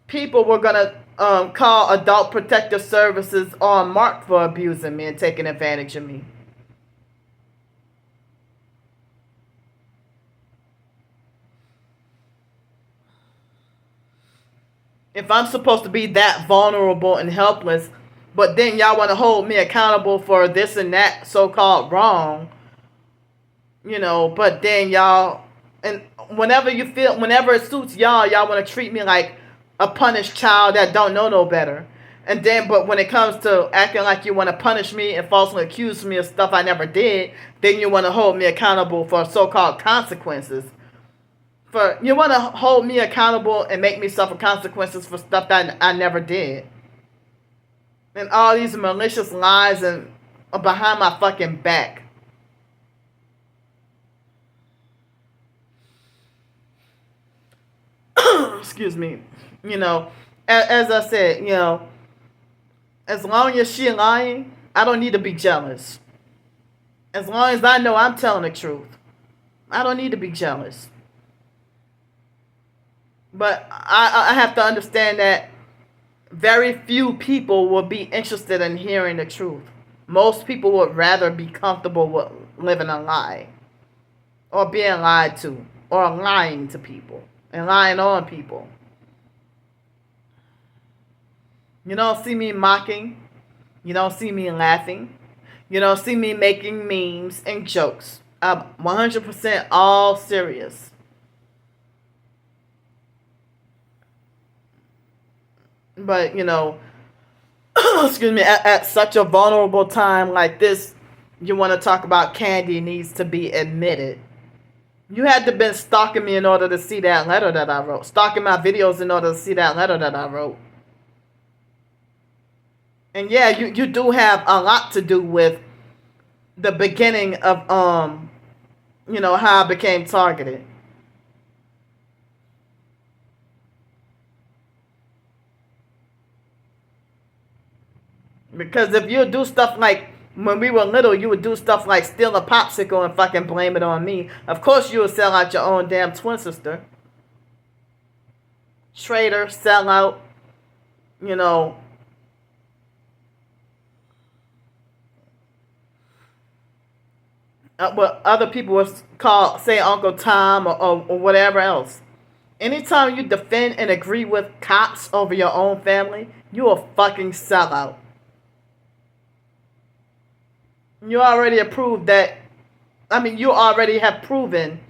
people were going to call Adult Protective Services on Mark for abusing me and taking advantage of me. If I'm supposed to be that vulnerable and helpless, but then y'all want to hold me accountable for this and that so-called wrong, but then y'all, and whenever it suits y'all want to treat me like a punished child that don't know no better. And then, but when it comes to acting like you want to punish me and falsely accuse me of stuff I never did, then you want to hold me accountable for so-called consequences. You want to hold me accountable and make me suffer consequences for stuff that I never did. And all these malicious lies and behind my fucking back. Excuse me. As I said, as long as she lying, I don't need to be jealous. As long as I know I'm telling the truth, I don't need to be jealous. But I have to understand that very few people will be interested in hearing the truth. Most people would rather be comfortable with living a lie, or being lied to, or lying to people, and lying on people. You don't see me mocking. You don't see me laughing. You don't see me making memes and jokes. I'm 100% all serious. But, excuse me, at such a vulnerable time like this, you want to talk about Candy needs to be admitted. You had to been stalking me in order to see that letter that I wrote. Stalking my videos in order to see that letter that I wrote. And yeah, you do have a lot to do with the beginning of how I became targeted. Because if you do stuff like when we were little, you would do stuff like steal a popsicle and fucking blame it on me. Of course you would sell out your own damn twin sister. Traitor, sell out, what other people would say Uncle Tom or whatever else. Anytime you defend and agree with cops over your own family, you a fucking sellout. You already you already have proven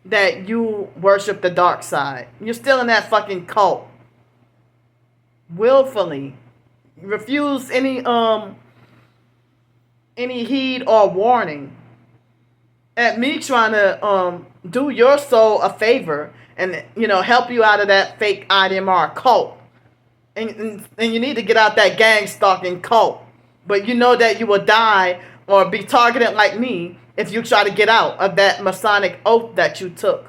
that you worship the dark side. You're still in that fucking cult. Willfully. Refuse any heed or warning at me trying to do your soul a favor and help you out of that fake IDMR cult. And you need to get out that gang stalking cult. But you know that you will die or be targeted like me if you try to get out of that Masonic oath that you took.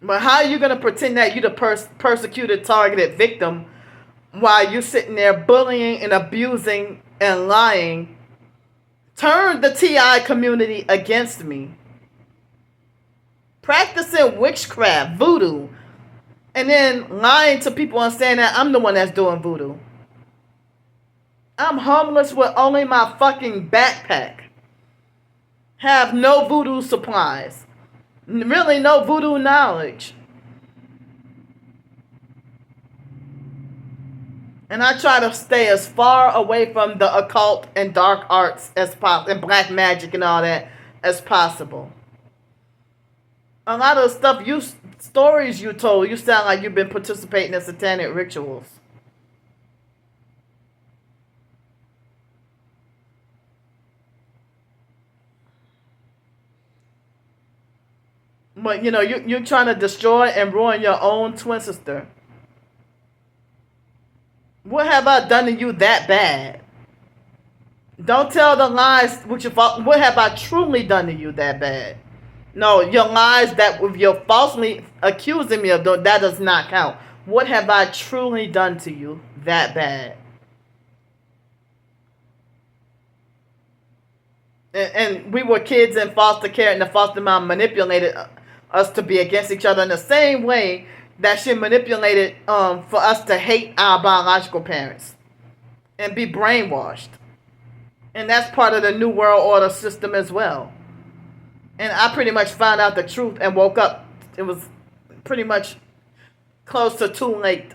But how are you going to pretend that you're the persecuted, targeted victim while you're sitting there bullying and abusing and lying? Turn the TI community against me. Practicing witchcraft, voodoo, and then lying to people and saying that I'm the one that's doing voodoo. I'm homeless with only my fucking backpack. Have no voodoo supplies. Really no voodoo knowledge. And I try to stay as far away from the occult and dark arts as possible, and black magic and all that as possible. A lot of the stories you told, you sound like you've been participating in satanic rituals. But, you're trying to destroy and ruin your own twin sister. What have I done to you that bad? Don't tell the lies. What have I truly done to you that bad? No, your lies that you're falsely accusing me of, that does not count. What have I truly done to you that bad? And we were kids in foster care, and the foster mom manipulated us to be against each other in the same way that she manipulated for us to hate our biological parents and be brainwashed. And that's part of the New World Order system as well. And I pretty much found out the truth and woke up. It was pretty much close to too late.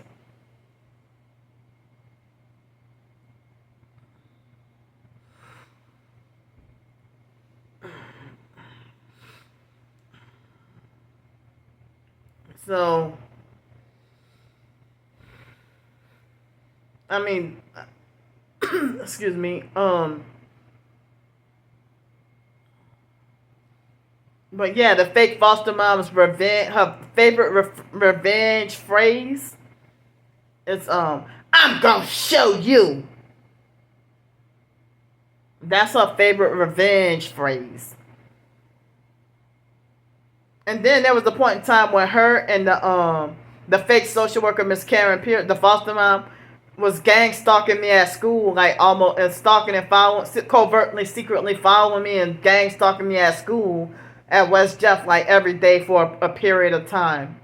So, excuse me, but yeah, the fake foster mom's her favorite revenge phrase is, I'm gonna show you. That's her favorite revenge phrase. And then there was a point in time when her and the fake social worker, Miss Karen Pierce, the foster mom, was gang stalking me at school, like almost, and stalking and following, covertly, secretly following me and gang stalking me at school at West Jeff, like every day for a period of time.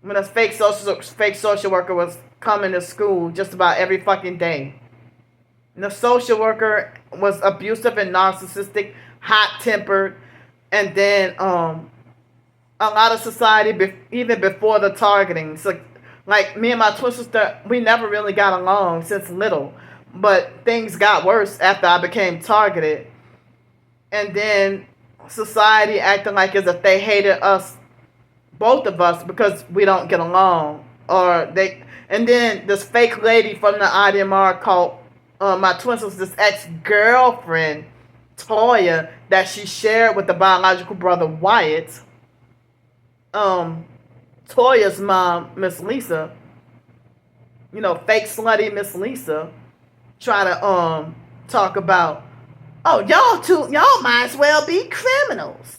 When a fake social worker was coming to school just about every fucking day. And the social worker was abusive and narcissistic, hot-tempered, and then a lot of society, even before the targeting. So, like me and my twin sister, we never really got along since little. But things got worse after I became targeted. and then society acting like as if they hated us, both of us, because we don't get along, or they. And then this fake lady from the IDMR called my twin sister's ex-girlfriend, Toya, that she shared with the biological brother Wyatt. Toya's mom, Miss Lisa, fake slutty Miss Lisa, try to talk about, oh, y'all might as well be criminals.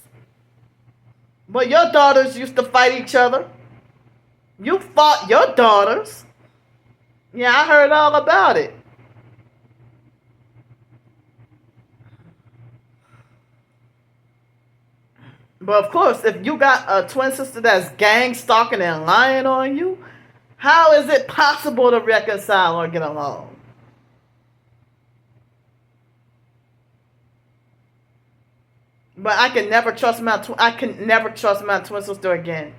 But your daughters used to fight each other. You fought your daughters. Yeah, I heard all about it. But of course, if you got a twin sister that's gang stalking and lying on you, how is it possible to reconcile or get along? But I can never trust my twin sister again.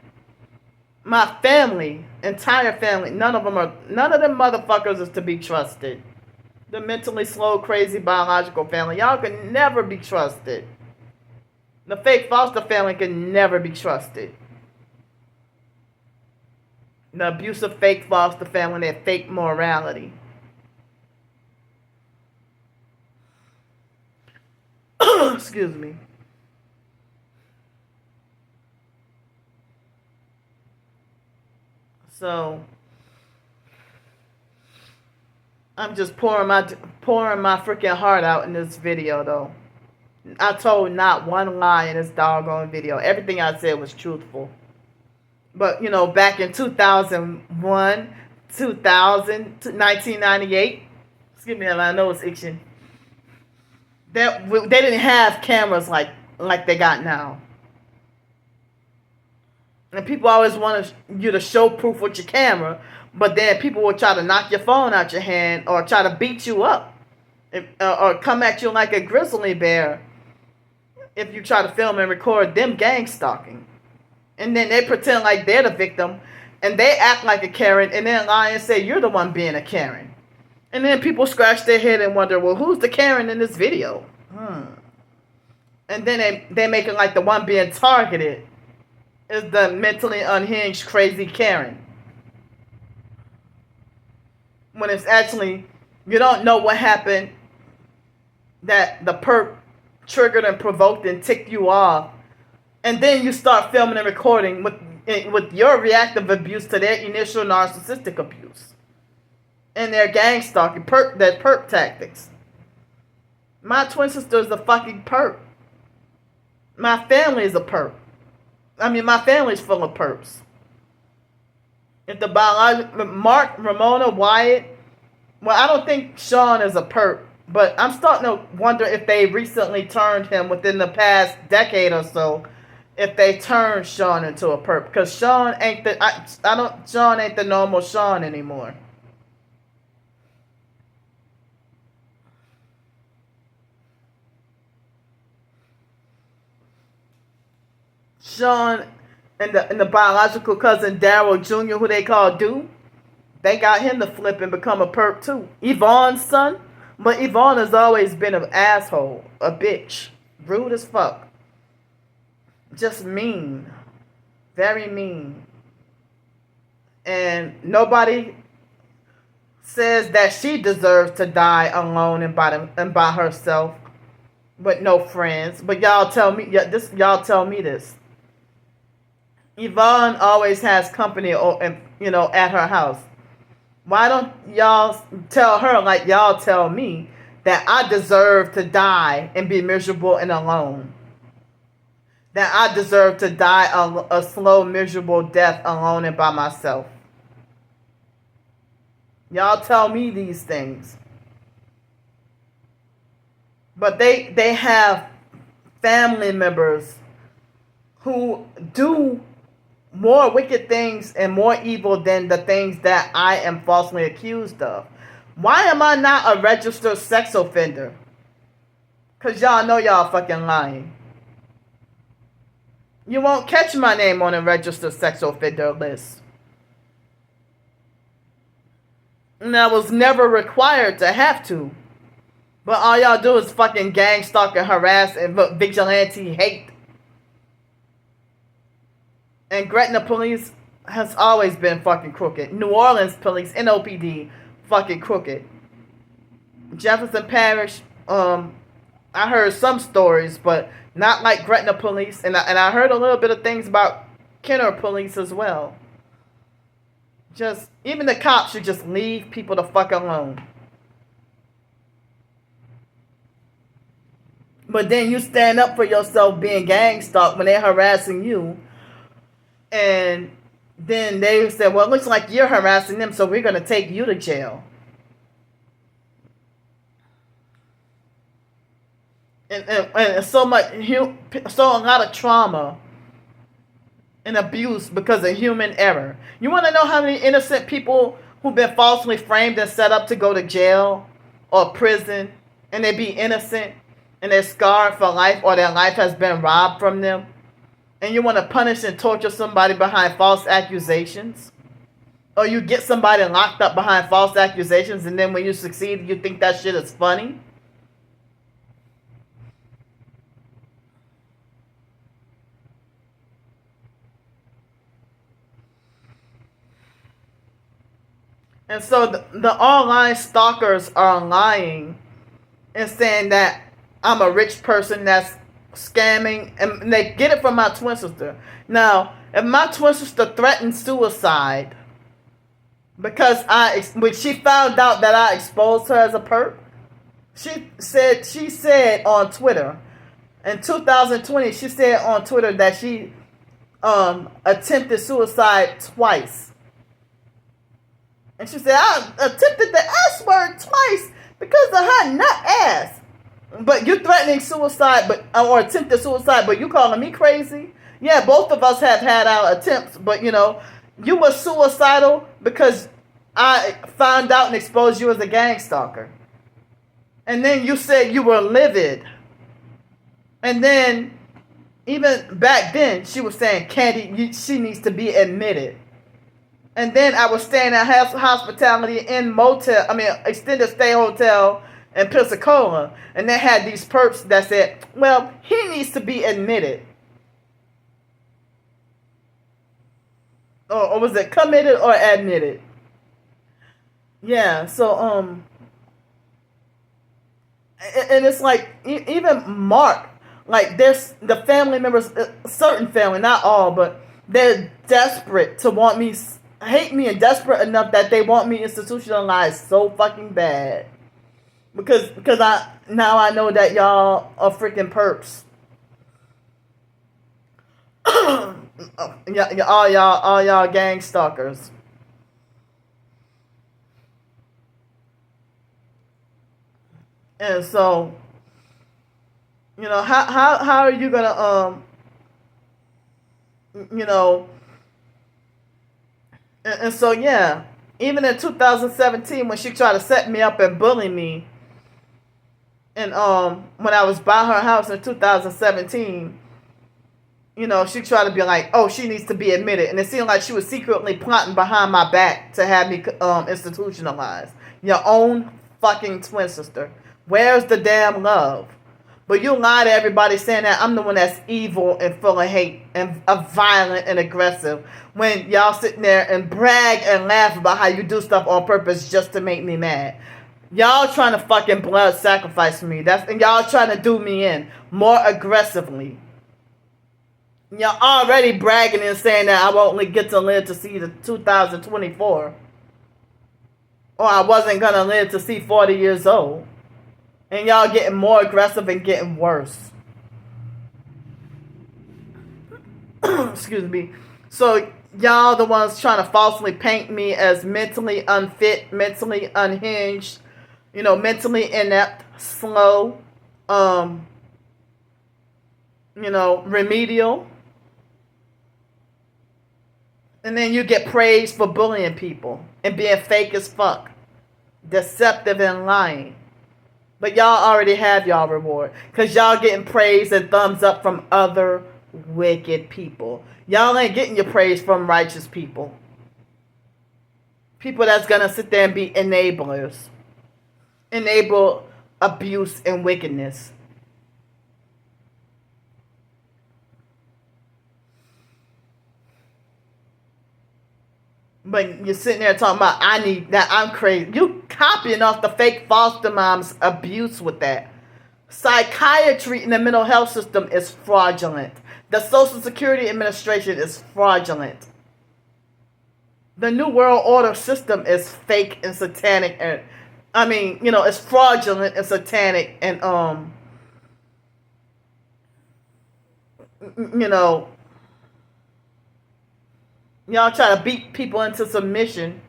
My family, entire family, none of them motherfuckers is to be trusted. The mentally slow, crazy biological family, y'all can never be trusted. The fake foster family can never be trusted. The abusive fake foster family, that fake morality. Excuse me. So I'm just pouring my freaking heart out in this video, though. I told not one lie in this doggone video. Everything I said was truthful. But, back in 2001, 2000, 1998, excuse me, I know it's itching. They didn't have cameras like they got now. And people always want you to show proof with your camera, but then people will try to knock your phone out your hand or try to beat you up, or come at you like a grizzly bear if you try to film and record them gang stalking. And then they pretend like they're the victim, and they act like a Karen, and then lie and say you're the one being a Karen. And then people scratch their head and wonder, well, who's the Karen in this video? And then they make it like the one being targeted is the mentally unhinged, crazy Karen. When it's actually, you don't know what happened, that the perp triggered and provoked and ticked you off. And then you start filming and recording with your reactive abuse to their initial narcissistic abuse. And their gang stalking, their perp tactics. My twin sister is a fucking perp. My family is a perp. My family's full of perps. If the biological, Mark, Ramona, Wyatt, well, I don't think Sean is a perp, but I'm starting to wonder if they recently turned him within the past decade or so, if they turned Sean into a perp, because Sean ain't Sean ain't the normal Sean anymore. Sean and the biological cousin Daryl Jr., who they call Dude, they got him to flip and become a perp too. Yvonne's son, but Yvonne has always been an asshole, a bitch, rude as fuck, just mean, very mean, and nobody says that she deserves to die alone and by herself, with no friends. But y'all tell me this. Yvonne always has company, at her house. Why don't y'all tell her, like y'all tell me, that I deserve to die and be miserable and alone? That I deserve to die a slow, miserable death alone and by myself. Y'all tell me these things. But they have family members who do more wicked things and more evil than the things that I am falsely accused of. Why am I not a registered sex offender? Because y'all know y'all fucking lying. You won't catch my name on a registered sex offender list. And I was never required to have to. But all y'all do is fucking gang stalk and harass and vigilante hate. And Gretna police has always been fucking crooked. New Orleans police, NOPD, fucking crooked. Jefferson Parish, I heard some stories, but not like Gretna police. And I heard a little bit of things about Kenner police as well. Just, even the cops should just leave people the fuck alone. But then you stand up for yourself being gang stalked when they're harassing you. And then they said, well, it looks like you're harassing them, so we're going to take you to jail. And so a lot of trauma and abuse because of human error. You want to know how many innocent people who've been falsely framed and set up to go to jail or prison, and they be innocent and they're scarred for life, or their life has been robbed from them? And you want to punish and torture somebody behind false accusations? Or you get somebody locked up behind false accusations, and then when you succeed, you think that shit is funny? And so the online stalkers are lying and saying that I'm a rich person that's scamming, and they get it from my twin sister. Now, if my twin sister threatened suicide because when she found out that I exposed her as a perp, she said on Twitter in 2020, she said on Twitter that she attempted suicide twice. And she said, I attempted the S word twice because of her nut ass. But you threatening suicide, or attempted suicide, but you calling me crazy? Yeah, both of us have had our attempts, but you were suicidal because I found out and exposed you as a gang stalker. And then you said you were livid. And then, even back then, she was saying, Candy, she needs to be admitted. And then I was staying at hospitality in extended stay hotel in Pensacola, and they had these perps that said, well, he needs to be admitted. Or was it committed or admitted? Yeah, so, and it's like, even Mark, like, there's the family members, certain family, not all, but they're desperate to hate me, and desperate enough that they want me institutionalized so fucking bad. Because I know that y'all are freaking perps. all y'all gang stalkers. And so, how are you gonna and so yeah, even in 2017 when she tried to set me up and bully me, and when I was by her house in 2017, she tried to be like, oh, she needs to be admitted, and it seemed like she was secretly plotting behind my back to have me institutionalized. Your own fucking twin sister. Where's the damn love? But you lie to everybody saying that I'm the one that's evil and full of hate and violent and aggressive, when y'all sitting there and brag and laugh about how you do stuff on purpose just to make me mad. Y'all trying to fucking blood sacrifice me. And y'all trying to do me in more aggressively. Y'all already bragging and saying that I won't get to live to see the 2024. Or I wasn't going to live to see 40 years old. And y'all getting more aggressive and getting worse. Excuse me. So y'all the ones trying to falsely paint me as mentally unfit, mentally unhinged, mentally inept, slow, remedial. And then you get praised for bullying people and being fake as fuck, deceptive and lying. But y'all already have y'all reward, because y'all getting praise and thumbs up from other wicked people. Y'all ain't getting your praise from righteous people. People that's going to sit there and be enablers. Enable abuse and wickedness. But you're sitting there talking about I need that, I'm crazy. You copying off the fake foster moms abuse with that. Psychiatry in the mental health system is fraudulent. The Social Security Administration is fraudulent. The New World Order system is fake and satanic, and it's fraudulent and satanic, and you know, y'all try to beat people into submission.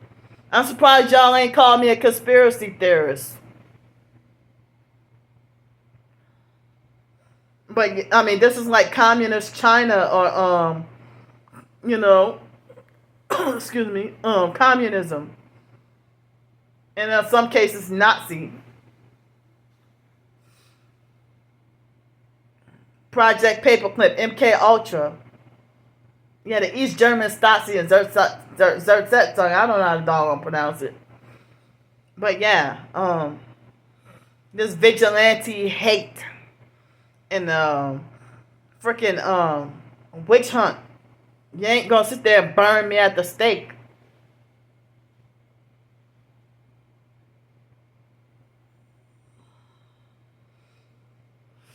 I'm surprised y'all ain't called me a conspiracy theorist. But this is like communist China, or excuse me, communism, and in some cases Nazi. Project Paperclip, MK Ultra. Yeah, the East German Stasi and Zerzetzung. I don't know how to doggone pronounce it. But yeah, this vigilante hate and freaking witch hunt. You ain't gonna sit there and burn me at the stake.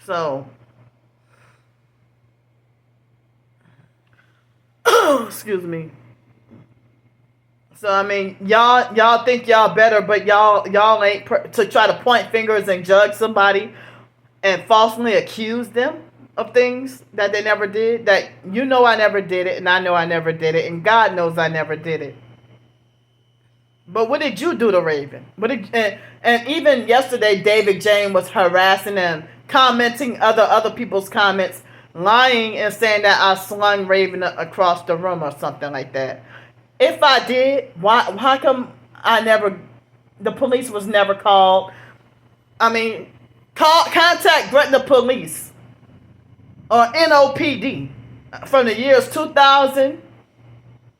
So, excuse me. So y'all think y'all better, but y'all ain't to try to point fingers and judge somebody and falsely accuse them of things that they never did. That I never did it, and I know I never did it, and God knows I never did it. But what did you do to Raven? And even yesterday, David Jane was harassing and commenting other people's comments, lying and saying that I slung Raven across the room or something like that. If I did, how come the police was never called? Contact Gretna Police or NOPD from the years 2000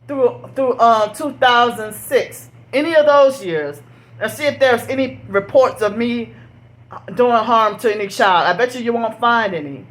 through 2006. Any of those years, and see if there's any reports of me doing harm to any child. I bet you won't find any.